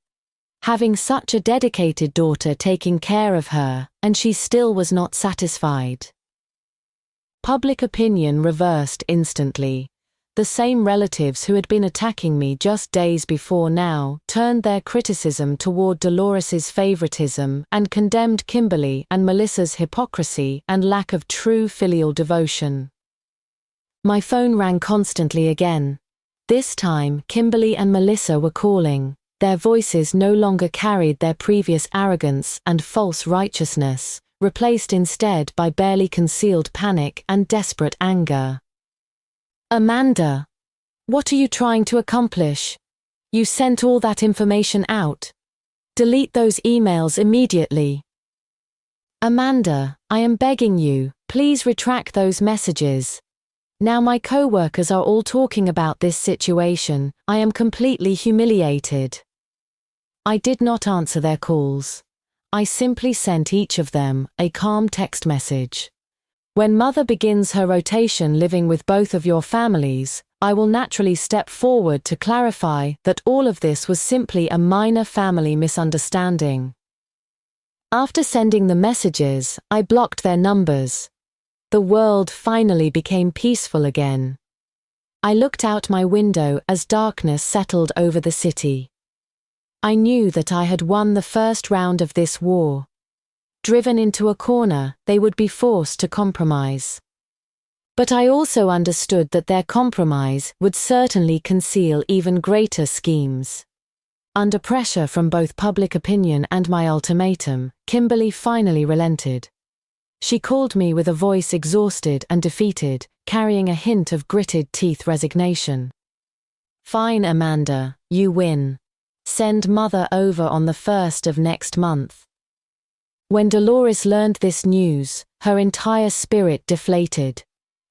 Having such a dedicated daughter taking care of her, and she still was not satisfied. Public opinion reversed instantly. The same relatives who had been attacking me just days before now turned their criticism toward Dolores's favoritism and condemned Kimberly and Melissa's hypocrisy and lack of true filial devotion. My phone rang constantly again. This time, Kimberly and Melissa were calling. Their voices no longer carried their previous arrogance and false righteousness, replaced instead by barely concealed panic and desperate anger. Amanda, what are you trying to accomplish? You sent all that information out. Delete those emails immediately. Amanda, I am begging you, please retract those messages. Now my co-workers are all talking about this situation. I am completely humiliated. I did not answer their calls. I simply sent each of them a calm text message. When mother begins her rotation living with both of your families, I will naturally step forward to clarify that all of this was simply a minor family misunderstanding. After sending the messages, I blocked their numbers. The world finally became peaceful again. I looked out my window as darkness settled over the city. I knew that I had won the first round of this war. Driven into a corner, they would be forced to compromise. But I also understood that their compromise would certainly conceal even greater schemes. Under pressure from both public opinion and my ultimatum, Kimberly finally relented. She called me with a voice exhausted and defeated, carrying a hint of gritted teeth resignation. Fine, Amanda, you win. Send mother over on the 1st of next month. When Dolores learned this news, her entire spirit deflated.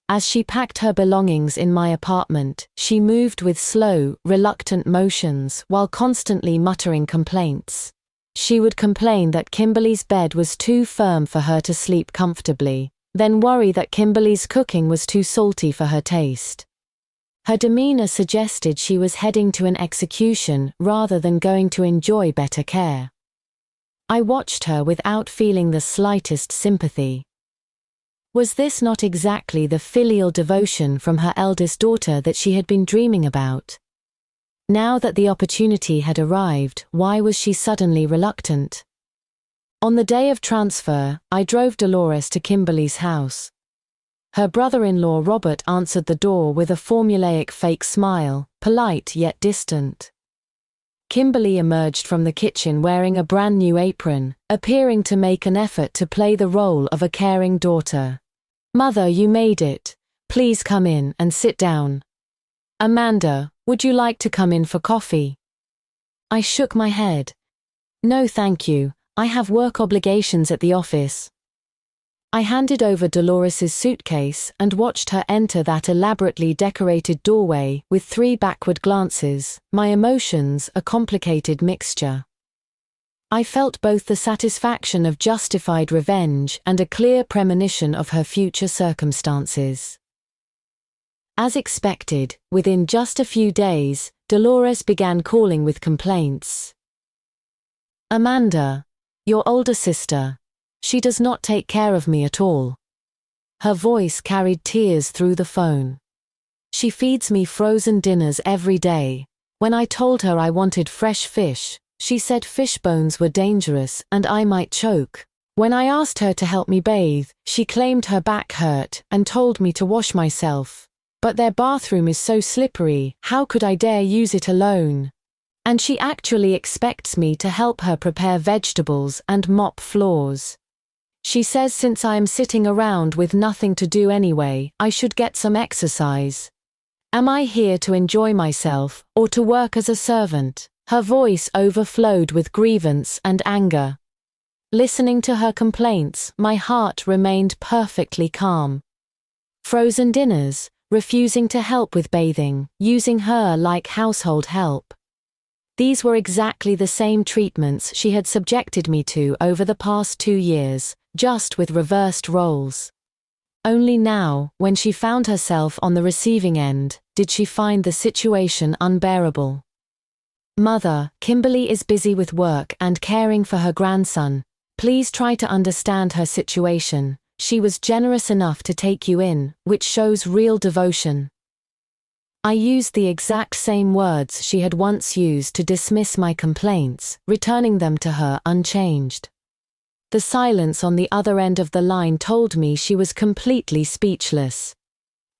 As she packed her belongings in my apartment, she moved with slow, reluctant motions while constantly muttering complaints. She would complain that Kimberly's bed was too firm for her to sleep comfortably, then worry that Kimberly's cooking was too salty for her taste. Her demeanor suggested she was heading to an execution rather than going to enjoy better care. I watched her without feeling the slightest sympathy. Was this not exactly the filial devotion from her eldest daughter that she had been dreaming about? Now that the opportunity had arrived, why was she suddenly reluctant? On the day of transfer, I drove Dolores to Kimberly's house. Her brother-in-law Robert answered the door with a formulaic fake smile, polite yet distant. Kimberly emerged from the kitchen wearing a brand new apron, appearing to make an effort to play the role of a caring daughter. "Mother, you made it. Please come in and sit down. Amanda, would you like to come in for coffee?" I shook my head. "No thank you, I have work obligations at the office." I handed over Dolores's suitcase and watched her enter that elaborately decorated doorway with 3 backward glances, my emotions a complicated mixture. I felt both the satisfaction of justified revenge and a clear premonition of her future circumstances. As expected, within just a few days, Dolores began calling with complaints. "Amanda, your older sister. She does not take care of me at all." Her voice carried tears through the phone. "She feeds me frozen dinners every day. When I told her I wanted fresh fish, she said fish bones were dangerous and I might choke. When I asked her to help me bathe, she claimed her back hurt and told me to wash myself. But their bathroom is so slippery, how could I dare use it alone? And she actually expects me to help her prepare vegetables and mop floors. She says since I am sitting around with nothing to do anyway, I should get some exercise. Am I here to enjoy myself, or to work as a servant?" Her voice overflowed with grievance and anger. Listening to her complaints, my heart remained perfectly calm. Frozen dinners, refusing to help with bathing, using her like household help. These were exactly the same treatments she had subjected me to over the past 2 years, just with reversed roles. Only now, when she found herself on the receiving end, did she find the situation unbearable. "Mother, Kimberly is busy with work and caring for her grandson. Please try to understand her situation. She was generous enough to take you in, which shows real devotion." I used the exact same words she had once used to dismiss my complaints, returning them to her unchanged. The silence on the other end of the line told me she was completely speechless.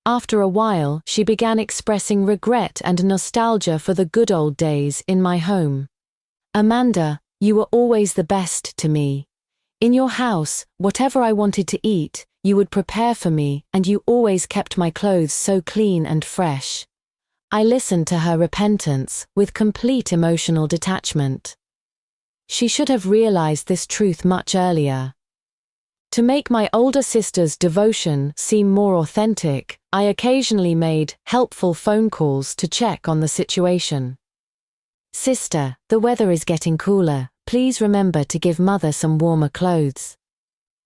After a while, she began expressing regret and nostalgia for the good old days in my home. "Amanda, you were always the best to me. In your house, whatever I wanted to eat, you would prepare for me, and you always kept my clothes so clean and fresh." I listened to her repentance with complete emotional detachment. She should have realized this truth much earlier. To make my older sister's devotion seem more authentic, I occasionally made helpful phone calls to check on the situation. "Sister, the weather is getting cooler. Please remember to give Mother some warmer clothes."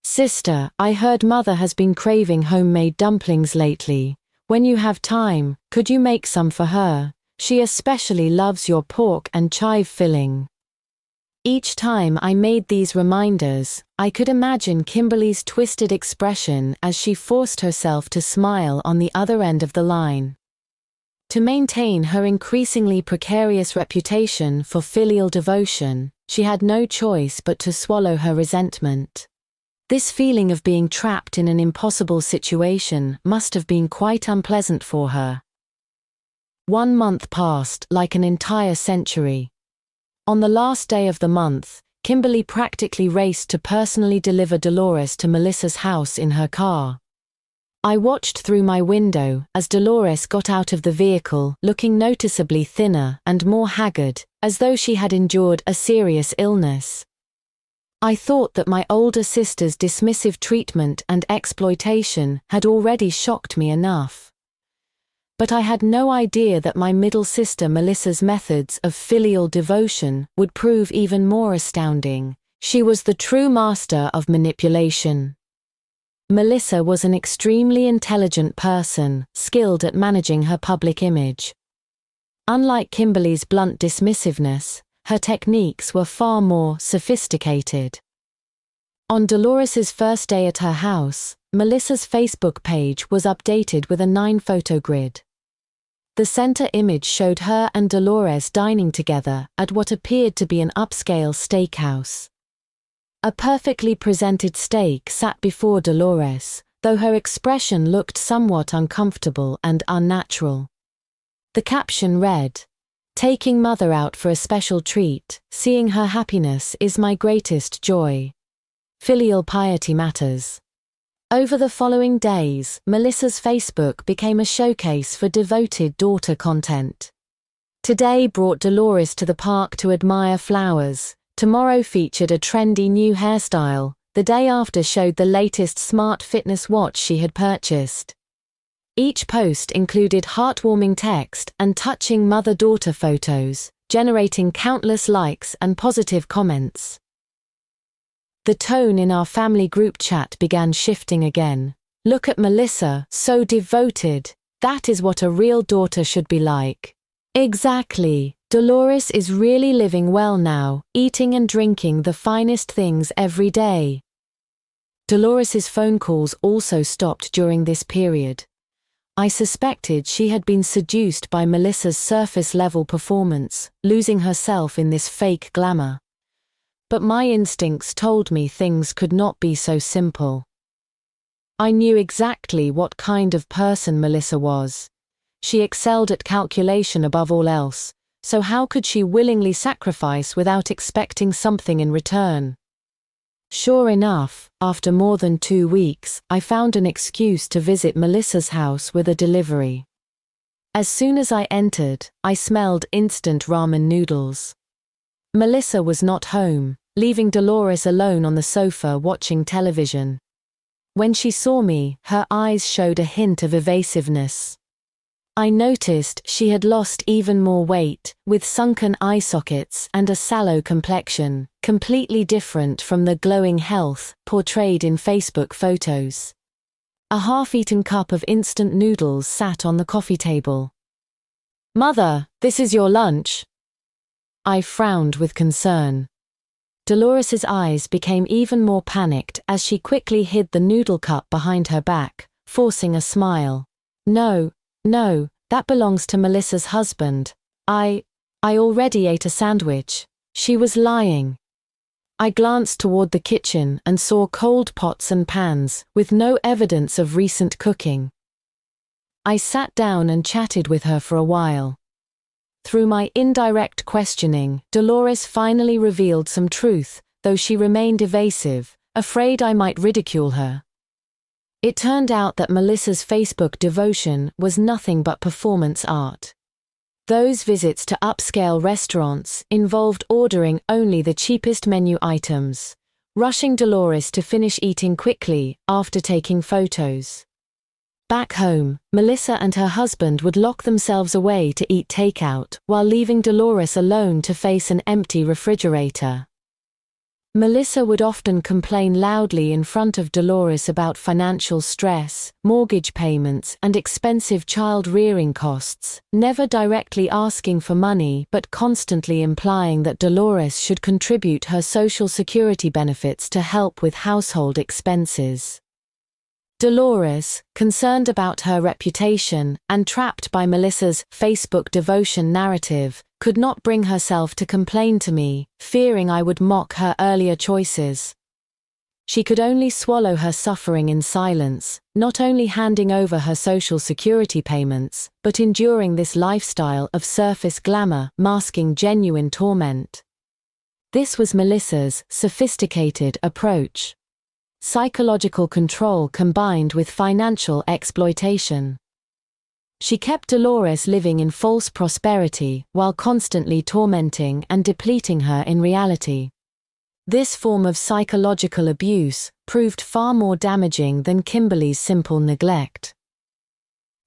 "Sister, I heard Mother has been craving homemade dumplings lately. When you have time, could you make some for her? She especially loves your pork and chive filling." Each time I made these reminders, I could imagine Kimberly's twisted expression as she forced herself to smile on the other end of the line. To maintain her increasingly precarious reputation for filial devotion, she had no choice but to swallow her resentment. This feeling of being trapped in an impossible situation must have been quite unpleasant for her. 1 month passed like an entire century. On the last day of the month, Kimberly practically raced to personally deliver Dolores to Melissa's house in her car. I watched through my window as Dolores got out of the vehicle, looking noticeably thinner and more haggard, as though she had endured a serious illness. I thought that my older sister's dismissive treatment and exploitation had already shocked me enough. But I had no idea that my middle sister Melissa's methods of filial devotion would prove even more astounding. She was the true master of manipulation. Melissa was an extremely intelligent person, skilled at managing her public image. Unlike Kimberly's blunt dismissiveness, her techniques were far more sophisticated. On Dolores's first day at her house, Melissa's Facebook page was updated with a 9-photo grid. The center image showed her and Dolores dining together at what appeared to be an upscale steakhouse. A perfectly presented steak sat before Dolores, though her expression looked somewhat uncomfortable and unnatural. The caption read, "Taking mother out for a special treat, seeing her happiness is my greatest joy. Filial piety matters." Over the following days, Melissa's Facebook became a showcase for devoted daughter content. Today brought Dolores to the park to admire flowers, tomorrow featured a trendy new hairstyle, the day after showed the latest smart fitness watch she had purchased. Each post included heartwarming text and touching mother-daughter photos, generating countless likes and positive comments. The tone in our family group chat began shifting again. "Look at Melissa, so devoted. That is what a real daughter should be like." Exactly. Dolores is really living well now, eating and drinking the finest things every day. Dolores's phone calls also stopped during this period. I suspected she had been seduced by Melissa's surface-level performance, losing herself in this fake glamour. But my instincts told me things could not be so simple. I knew exactly what kind of person Melissa was. She excelled at calculation above all else, so how could she willingly sacrifice without expecting something in return? Sure enough, after more than 2 weeks, I found an excuse to visit Melissa's house with a delivery. As soon as I entered, I smelled instant ramen noodles. Melissa was not home, leaving Dolores alone on the sofa watching television. When she saw me, her eyes showed a hint of evasiveness. I noticed she had lost even more weight, with sunken eye sockets and a sallow complexion, completely different from the glowing health portrayed in Facebook photos. A half-eaten cup of instant noodles sat on the coffee table. "Mother, this is your lunch." I frowned with concern. Dolores's eyes became even more panicked as she quickly hid the noodle cup behind her back, forcing a smile. No, that belongs to Melissa's husband. I already ate a sandwich." She was lying. I glanced toward the kitchen and saw cold pots and pans, with no evidence of recent cooking. I sat down and chatted with her for a while. Through my indirect questioning, Dolores finally revealed some truth, though she remained evasive, afraid I might ridicule her. It turned out that Melissa's Facebook devotion was nothing but performance art. Those visits to upscale restaurants involved ordering only the cheapest menu items, rushing Dolores to finish eating quickly after taking photos. Back home, Melissa and her husband would lock themselves away to eat takeout, while leaving Dolores alone to face an empty refrigerator. Melissa would often complain loudly in front of Dolores about financial stress, mortgage payments, and expensive child-rearing costs, never directly asking for money but constantly implying that Dolores should contribute her Social Security benefits to help with household expenses. Dolores, concerned about her reputation and trapped by Melissa's Facebook devotion narrative, could not bring herself to complain to me, fearing I would mock her earlier choices. She could only swallow her suffering in silence, not only handing over her Social Security payments, but enduring this lifestyle of surface glamour masking genuine torment. This was Melissa's sophisticated approach. Psychological control combined with financial exploitation. She kept Dolores living in false prosperity while constantly tormenting and depleting her in reality. This form of psychological abuse proved far more damaging than Kimberly's simple neglect.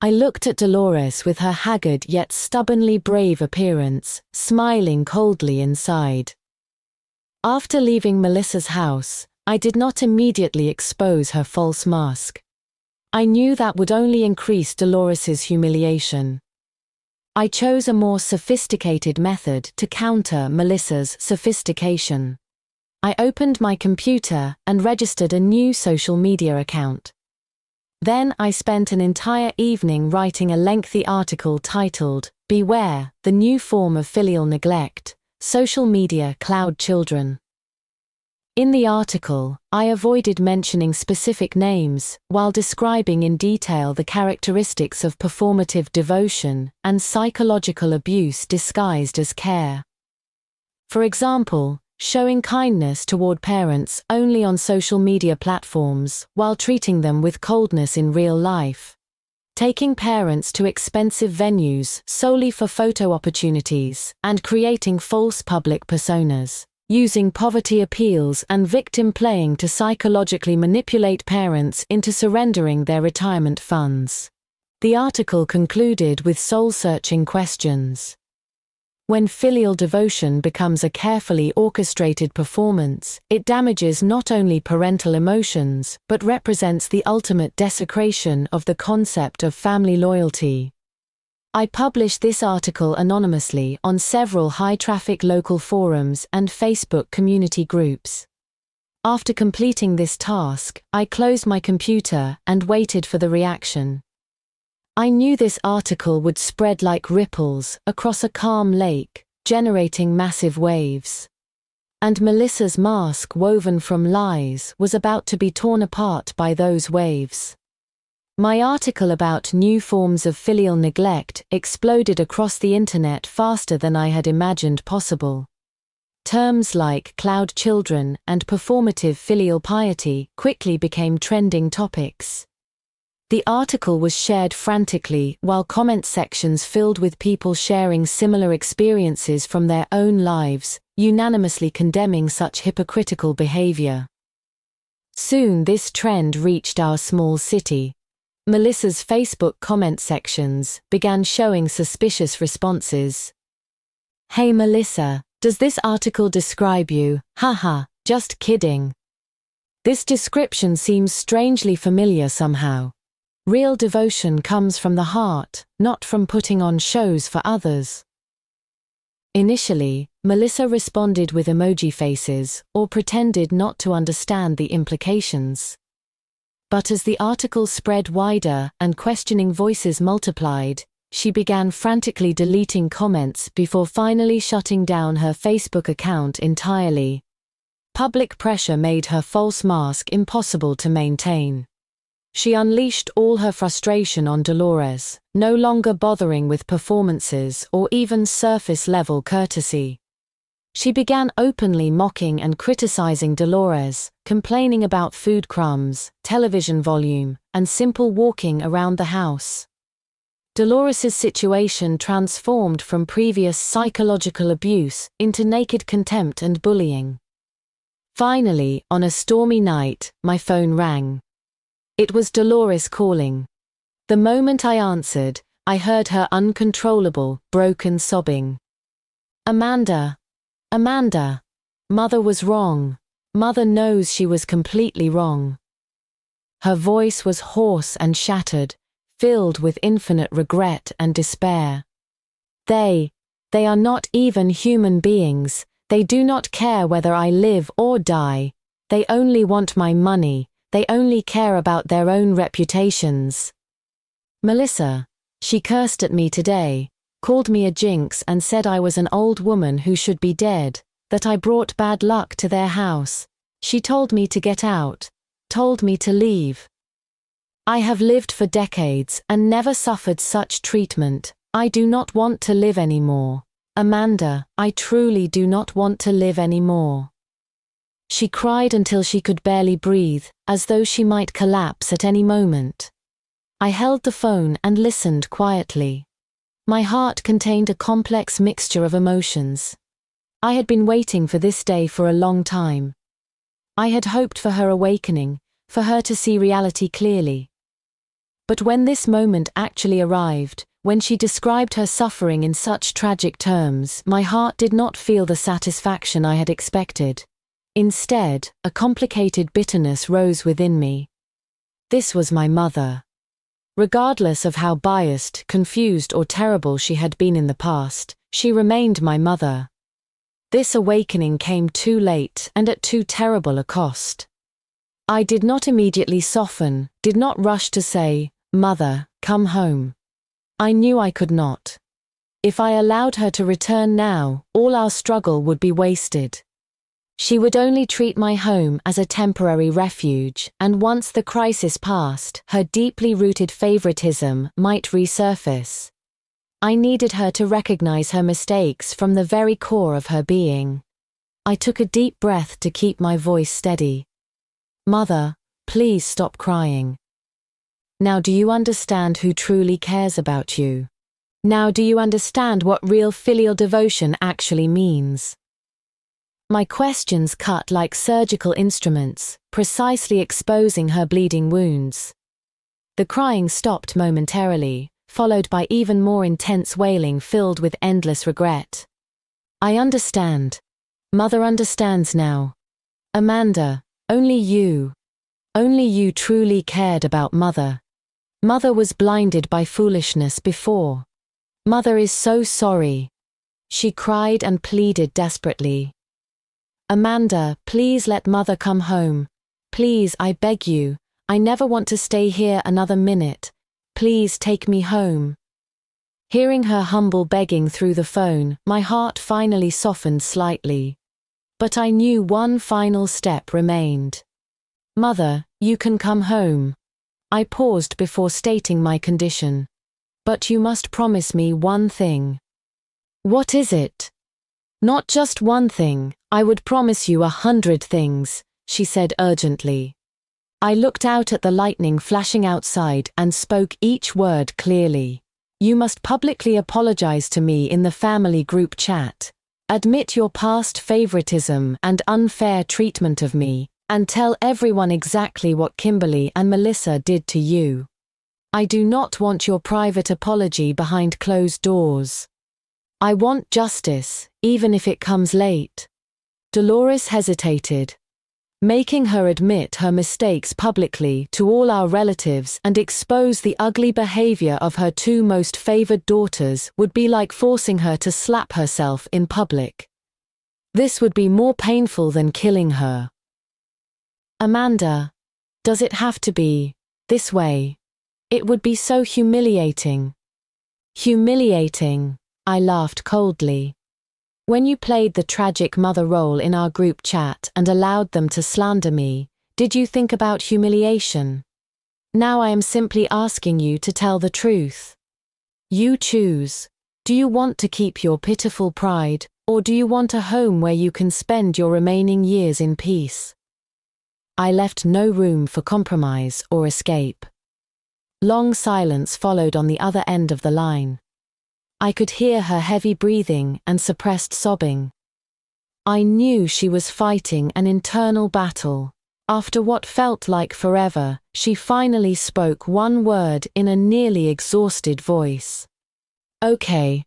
I looked at Dolores with her haggard yet stubbornly brave appearance, smiling coldly inside. After leaving Melissa's house, I did not immediately expose her false mask. I knew that would only increase Dolores's humiliation. I chose a more sophisticated method to counter Melissa's sophistication. I opened my computer and registered a new social media account. Then I spent an entire evening writing a lengthy article titled, "Beware, the New Form of Filial Neglect, Social Media Cloud Children." In the article, I avoided mentioning specific names, while describing in detail the characteristics of performative devotion and psychological abuse disguised as care. For example, showing kindness toward parents only on social media platforms while treating them with coldness in real life. Taking parents to expensive venues solely for photo opportunities and creating false public personas. Using poverty appeals and victim playing to psychologically manipulate parents into surrendering their retirement funds. The article concluded with soul-searching questions. When filial devotion becomes a carefully orchestrated performance, it damages not only parental emotions but represents the ultimate desecration of the concept of family loyalty. I published this article anonymously on several high-traffic local forums and Facebook community groups. After completing this task, I closed my computer and waited for the reaction. I knew this article would spread like ripples across a calm lake, generating massive waves. And Melissa's mask woven from lies was about to be torn apart by those waves. My article about new forms of filial neglect exploded across the internet faster than I had imagined possible. Terms like cloud children and performative filial piety quickly became trending topics. The article was shared frantically while comment sections filled with people sharing similar experiences from their own lives, unanimously condemning such hypocritical behavior. Soon this trend reached our small city. Melissa's Facebook comment sections began showing suspicious responses. "Hey Melissa, does this article describe you? Haha, just kidding." This description seems strangely familiar somehow. Real devotion comes from the heart, not from putting on shows for others. Initially, Melissa responded with emoji faces or pretended not to understand the implications. But as the article spread wider and questioning voices multiplied, she began frantically deleting comments before finally shutting down her Facebook account entirely. Public pressure made her false mask impossible to maintain. She unleashed all her frustration on Dolores, no longer bothering with performances or even surface-level courtesy. She began openly mocking and criticizing Dolores, complaining about food crumbs, television volume, and simple walking around the house. Dolores's situation transformed from previous psychological abuse into naked contempt and bullying. Finally, on a stormy night, my phone rang. It was Dolores calling. The moment I answered, I heard her uncontrollable, broken sobbing. "Amanda. Amanda. Mother was wrong. Mother knows she was completely wrong." Her voice was hoarse and shattered, filled with infinite regret and despair. They are not even human beings. They do not care whether I live or die. They only want my money. They only care about their own reputations. Melissa, she cursed at me today, called me a jinx and said I was an old woman who should be dead, that I brought bad luck to their house. She told me to get out, told me to leave. I have lived for decades and never suffered such treatment. I do not want to live anymore. Amanda, I truly do not want to live anymore. She cried until she could barely breathe, as though she might collapse at any moment. I held the phone and listened quietly. My heart contained a complex mixture of emotions. I had been waiting for this day for a long time. I had hoped for her awakening, for her to see reality clearly. But when this moment actually arrived, when she described her suffering in such tragic terms, my heart did not feel the satisfaction I had expected. Instead, a complicated bitterness rose within me. This was my mother. Regardless of how biased, confused, or terrible she had been in the past, she remained my mother. This awakening came too late and at too terrible a cost. I did not immediately soften, did not rush to say, "Mother, come home." I knew I could not. If I allowed her to return now, all our struggle would be wasted. She would only treat my home as a temporary refuge, and once the crisis passed, her deeply rooted favoritism might resurface. I needed her to recognize her mistakes from the very core of her being. I took a deep breath to keep my voice steady. Mother, please stop crying. Now do you understand who truly cares about you? Now do you understand what real filial devotion actually means? My questions cut like surgical instruments, precisely exposing her bleeding wounds. The crying stopped momentarily, followed by even more intense wailing filled with endless regret. I understand. Mother understands now. Amanda, only you truly cared about Mother. Mother was blinded by foolishness before. Mother is so sorry. She cried and pleaded desperately. Amanda, please let Mother come home. Please, I beg you. I never want to stay here another minute. Please take me home. Hearing her humble begging through the phone, my heart finally softened slightly. But I knew one final step remained. Mother, you can come home. I paused before stating my condition. But you must promise me one thing. What is it? Not just one thing, I would promise you 100 things, she said urgently. I looked out at the lightning flashing outside and spoke each word clearly. You must publicly apologize to me in the family group chat. Admit your past favoritism and unfair treatment of me, and tell everyone exactly what Kimberly and Melissa did to you. I do not want your private apology behind closed doors. I want justice, even if it comes late. Dolores hesitated. Making her admit her mistakes publicly to all our relatives and expose the ugly behavior of her two most favored daughters would be like forcing her to slap herself in public. This would be more painful than killing her. Amanda, does it have to be this way? It would be so humiliating. Humiliating, I laughed coldly. When you played the tragic mother role in our group chat and allowed them to slander me, did you think about humiliation? Now I am simply asking you to tell the truth. You choose. Do you want to keep your pitiful pride, or do you want a home where you can spend your remaining years in peace? I left no room for compromise or escape. Long silence followed on the other end of the line. I could hear her heavy breathing and suppressed sobbing. I knew she was fighting an internal battle. After what felt like forever, she finally spoke one word in a nearly exhausted voice. Okay.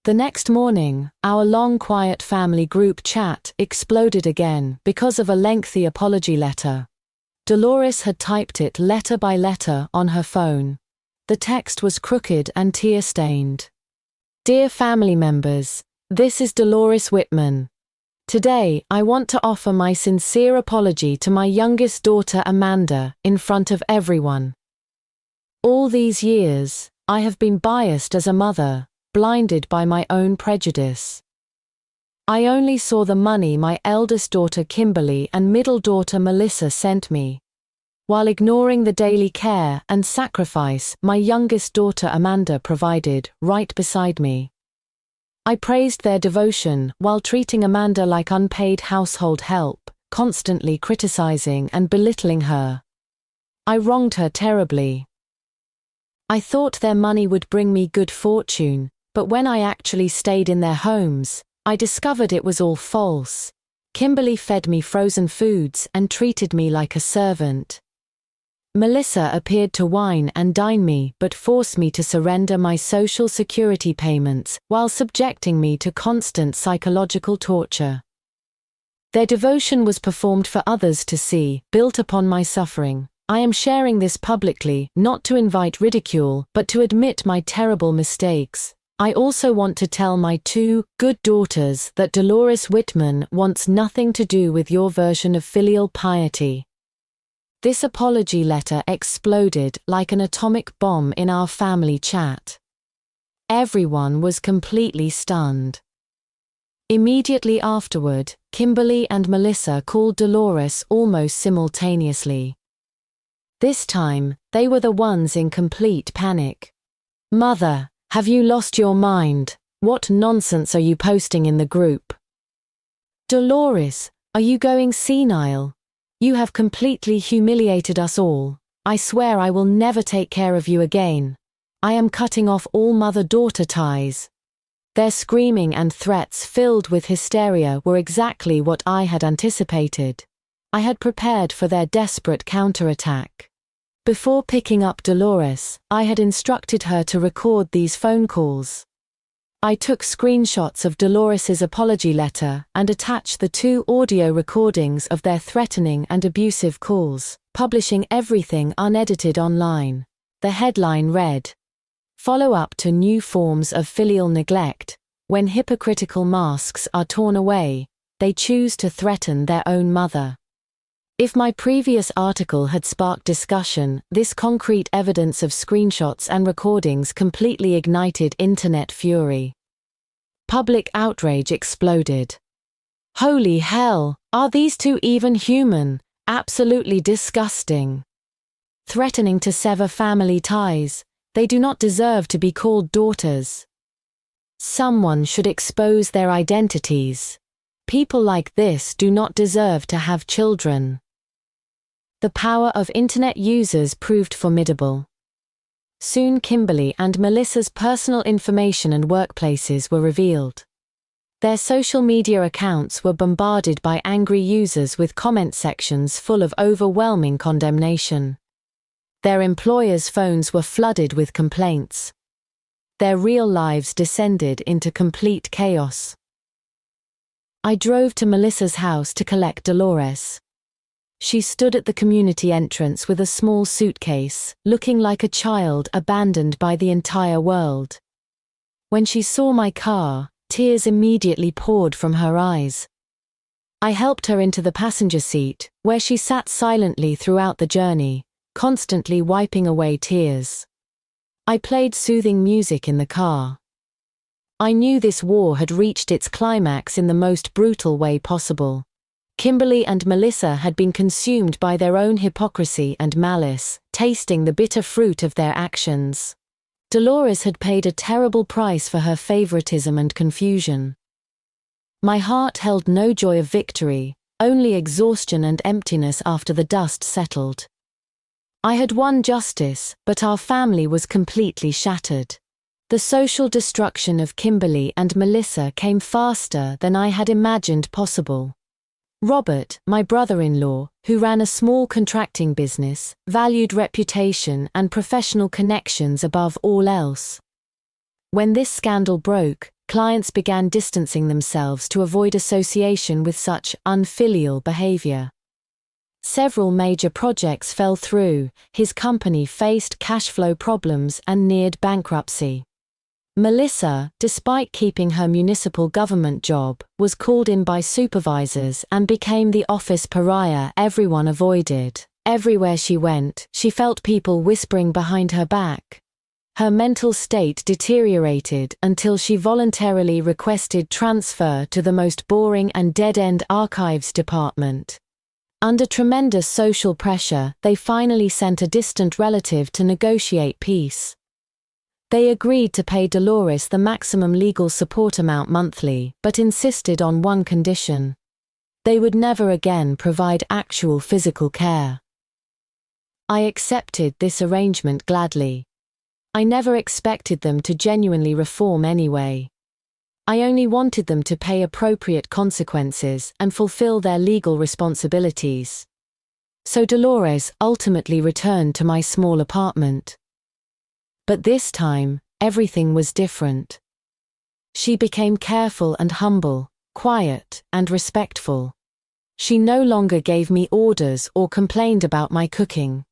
The next morning, our long quiet family group chat exploded again because of a lengthy apology letter. Dolores had typed it letter by letter on her phone. The text was crooked and tear-stained. Dear family members, this is Dolores Whitman. Today, I want to offer my sincere apology to my youngest daughter Amanda in front of everyone. All these years, I have been biased as a mother, blinded by my own prejudice. I only saw the money my eldest daughter Kimberly and middle daughter Melissa sent me, while ignoring the daily care and sacrifice my youngest daughter Amanda provided right beside me. I praised their devotion while treating Amanda like unpaid household help, constantly criticizing and belittling her. I wronged her terribly. I thought their money would bring me good fortune, but when I actually stayed in their homes, I discovered it was all false. Kimberly fed me frozen foods and treated me like a servant. Melissa appeared to wine and dine me but forced me to surrender my social security payments while subjecting me to constant psychological torture. Their devotion was performed for others to see, built upon my suffering. I am sharing this publicly, not to invite ridicule, but to admit my terrible mistakes. I also want to tell my two good daughters that Dolores Whitman wants nothing to do with your version of filial piety. This apology letter exploded like an atomic bomb in our family chat. Everyone was completely stunned. Immediately afterward, Kimberly and Melissa called Dolores almost simultaneously. This time, they were the ones in complete panic. "Mother, have you lost your mind? What nonsense are you posting in the group? Dolores, are you going senile? You have completely humiliated us all. I swear I will never take care of you again. I am cutting off all mother-daughter ties." Their screaming and threats filled with hysteria were exactly what I had anticipated. I had prepared for their desperate counterattack. Before picking up Dolores, I had instructed her to record these phone calls. I took screenshots of Dolores's apology letter and attached the 2 audio recordings of their threatening and abusive calls, publishing everything unedited online. The headline read, "Follow-up to new forms of filial neglect. When hypocritical masks are torn away, they choose to threaten their own mother." If my previous article had sparked discussion, this concrete evidence of screenshots and recordings completely ignited internet fury. Public outrage exploded. "Holy hell, are these 2 even human? Absolutely disgusting. Threatening to sever family ties. They do not deserve to be called daughters. Someone should expose their identities. People like this do not deserve to have children." The power of internet users proved formidable. Soon Kimberly and Melissa's personal information and workplaces were revealed. Their social media accounts were bombarded by angry users with comment sections full of overwhelming condemnation. Their employers' phones were flooded with complaints. Their real lives descended into complete chaos. I drove to Melissa's house to collect Dolores. She stood at the community entrance with a small suitcase, looking like a child abandoned by the entire world. When she saw my car, tears immediately poured from her eyes. I helped her into the passenger seat, where she sat silently throughout the journey, constantly wiping away tears. I played soothing music in the car. I knew this war had reached its climax in the most brutal way possible. Kimberly and Melissa had been consumed by their own hypocrisy and malice, tasting the bitter fruit of their actions. Dolores had paid a terrible price for her favoritism and confusion. My heart held no joy of victory, only exhaustion and emptiness after the dust settled. I had won justice, but our family was completely shattered. The social destruction of Kimberly and Melissa came faster than I had imagined possible. Robert, my brother-in-law, who ran a small contracting business, valued reputation and professional connections above all else. When this scandal broke, clients began distancing themselves to avoid association with such unfilial behavior. Several major projects fell through, his company faced cash flow problems and neared bankruptcy. Melissa, despite keeping her municipal government job, was called in by supervisors and became the office pariah everyone avoided. Everywhere she went, she felt people whispering behind her back. Her mental state deteriorated until she voluntarily requested transfer to the most boring and dead-end archives department. Under tremendous social pressure, they finally sent a distant relative to negotiate peace. They agreed to pay Dolores the maximum legal support amount monthly, but insisted on one condition. They would never again provide actual physical care. I accepted this arrangement gladly. I never expected them to genuinely reform anyway. I only wanted them to pay appropriate consequences and fulfill their legal responsibilities. So Dolores ultimately returned to my small apartment. But this time, everything was different. She became careful and humble, quiet and respectful. She no longer gave me orders or complained about my cooking.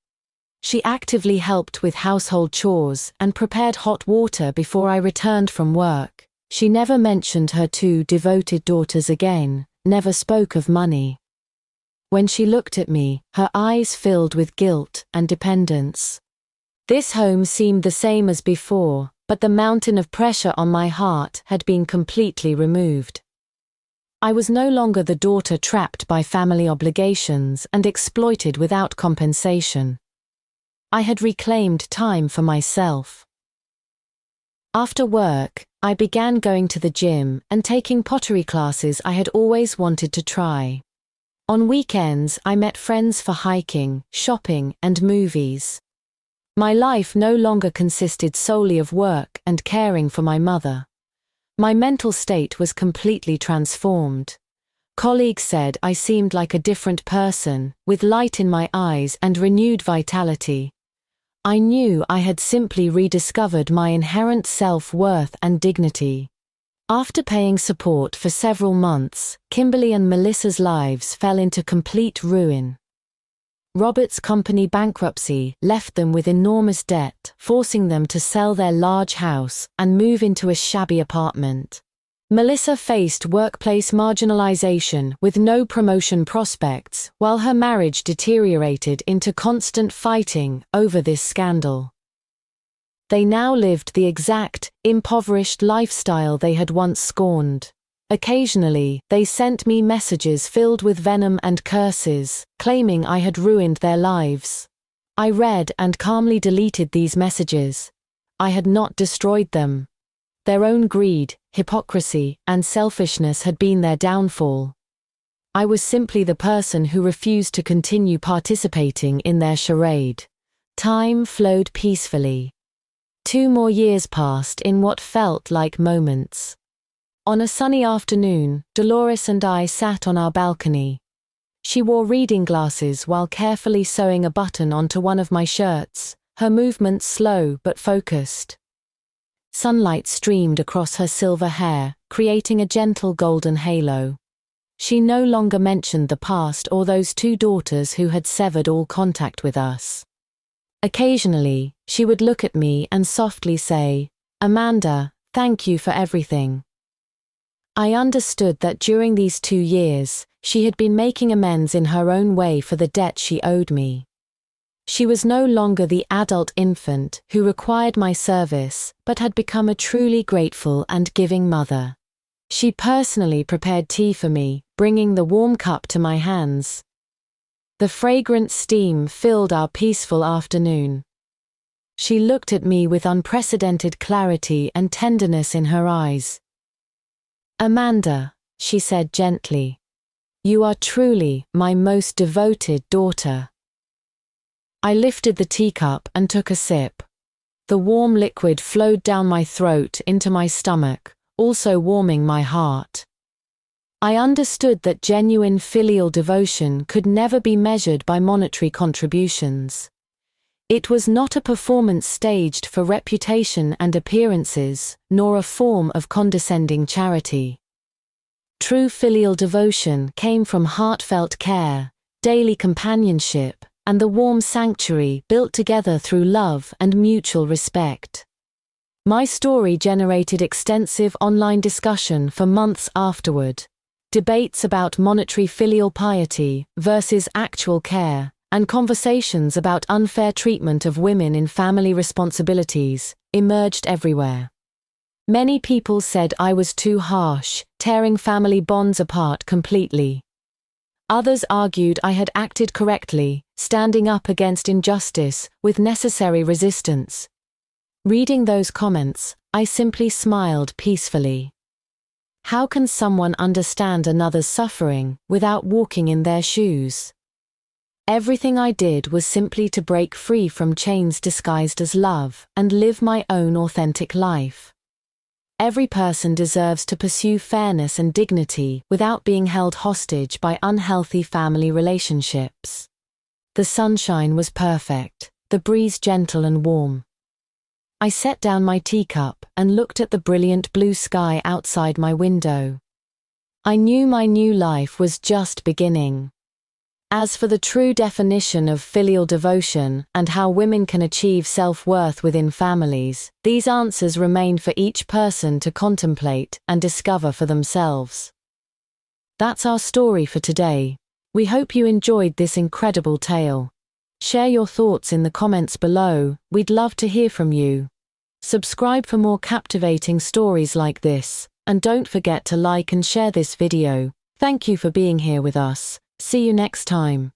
She actively helped with household chores and prepared hot water before I returned from work. She never mentioned her 2 devoted daughters again, never spoke of money. When she looked at me, her eyes filled with guilt and dependence. This home seemed the same as before, but the mountain of pressure on my heart had been completely removed. I was no longer the daughter trapped by family obligations and exploited without compensation. I had reclaimed time for myself. After work, I began going to the gym and taking pottery classes I had always wanted to try. On weekends, I met friends for hiking, shopping, and movies. My life no longer consisted solely of work and caring for my mother. My mental state was completely transformed. Colleagues said I seemed like a different person, with light in my eyes and renewed vitality. I knew I had simply rediscovered my inherent self-worth and dignity. After paying support for several months, Kimberly and Melissa's lives fell into complete ruin. Robert's company bankruptcy left them with enormous debt, forcing them to sell their large house and move into a shabby apartment. Melissa faced workplace marginalization with no promotion prospects, while her marriage deteriorated into constant fighting over this scandal. They now lived the exact, impoverished lifestyle they had once scorned. Occasionally, they sent me messages filled with venom and curses, claiming I had ruined their lives. I read and calmly deleted these messages. I had not destroyed them. Their own greed, hypocrisy, and selfishness had been their downfall. I was simply the person who refused to continue participating in their charade. Time flowed peacefully. 2 more years passed in what felt like moments. On a sunny afternoon, Dolores and I sat on our balcony. She wore reading glasses while carefully sewing a button onto one of my shirts, her movements slow but focused. Sunlight streamed across her silver hair, creating a gentle golden halo. She no longer mentioned the past or those 2 daughters who had severed all contact with us. Occasionally, she would look at me and softly say, "Amanda, thank you for everything." I understood that during these 2 years, she had been making amends in her own way for the debt she owed me. She was no longer the adult infant who required my service, but had become a truly grateful and giving mother. She personally prepared tea for me, bringing the warm cup to my hands. The fragrant steam filled our peaceful afternoon. She looked at me with unprecedented clarity and tenderness in her eyes. "Amanda," she said gently, "you are truly my most devoted daughter." I lifted the teacup and took a sip. The warm liquid flowed down my throat into my stomach, also warming my heart. I understood that genuine filial devotion could never be measured by monetary contributions. It was not a performance staged for reputation and appearances, nor a form of condescending charity. True filial devotion came from heartfelt care, daily companionship, and the warm sanctuary built together through love and mutual respect. My story generated extensive online discussion for months afterward. Debates about monetary filial piety versus actual care, and conversations about unfair treatment of women in family responsibilities, emerged everywhere. Many people said I was too harsh, tearing family bonds apart completely. Others argued I had acted correctly, standing up against injustice with necessary resistance. Reading those comments, I simply smiled peacefully. How can someone understand another's suffering without walking in their shoes? Everything I did was simply to break free from chains disguised as love and live my own authentic life. Every person deserves to pursue fairness and dignity without being held hostage by unhealthy family relationships. The sunshine was perfect, the breeze gentle and warm. I set down my teacup and looked at the brilliant blue sky outside my window. I knew my new life was just beginning. As for the true definition of filial devotion and how women can achieve self-worth within families, these answers remain for each person to contemplate and discover for themselves. That's our story for today. We hope you enjoyed this incredible tale. Share your thoughts in the comments below, we'd love to hear from you. Subscribe for more captivating stories like this, and And don't forget to like and share this video. Thank you for being here with us. See you next time.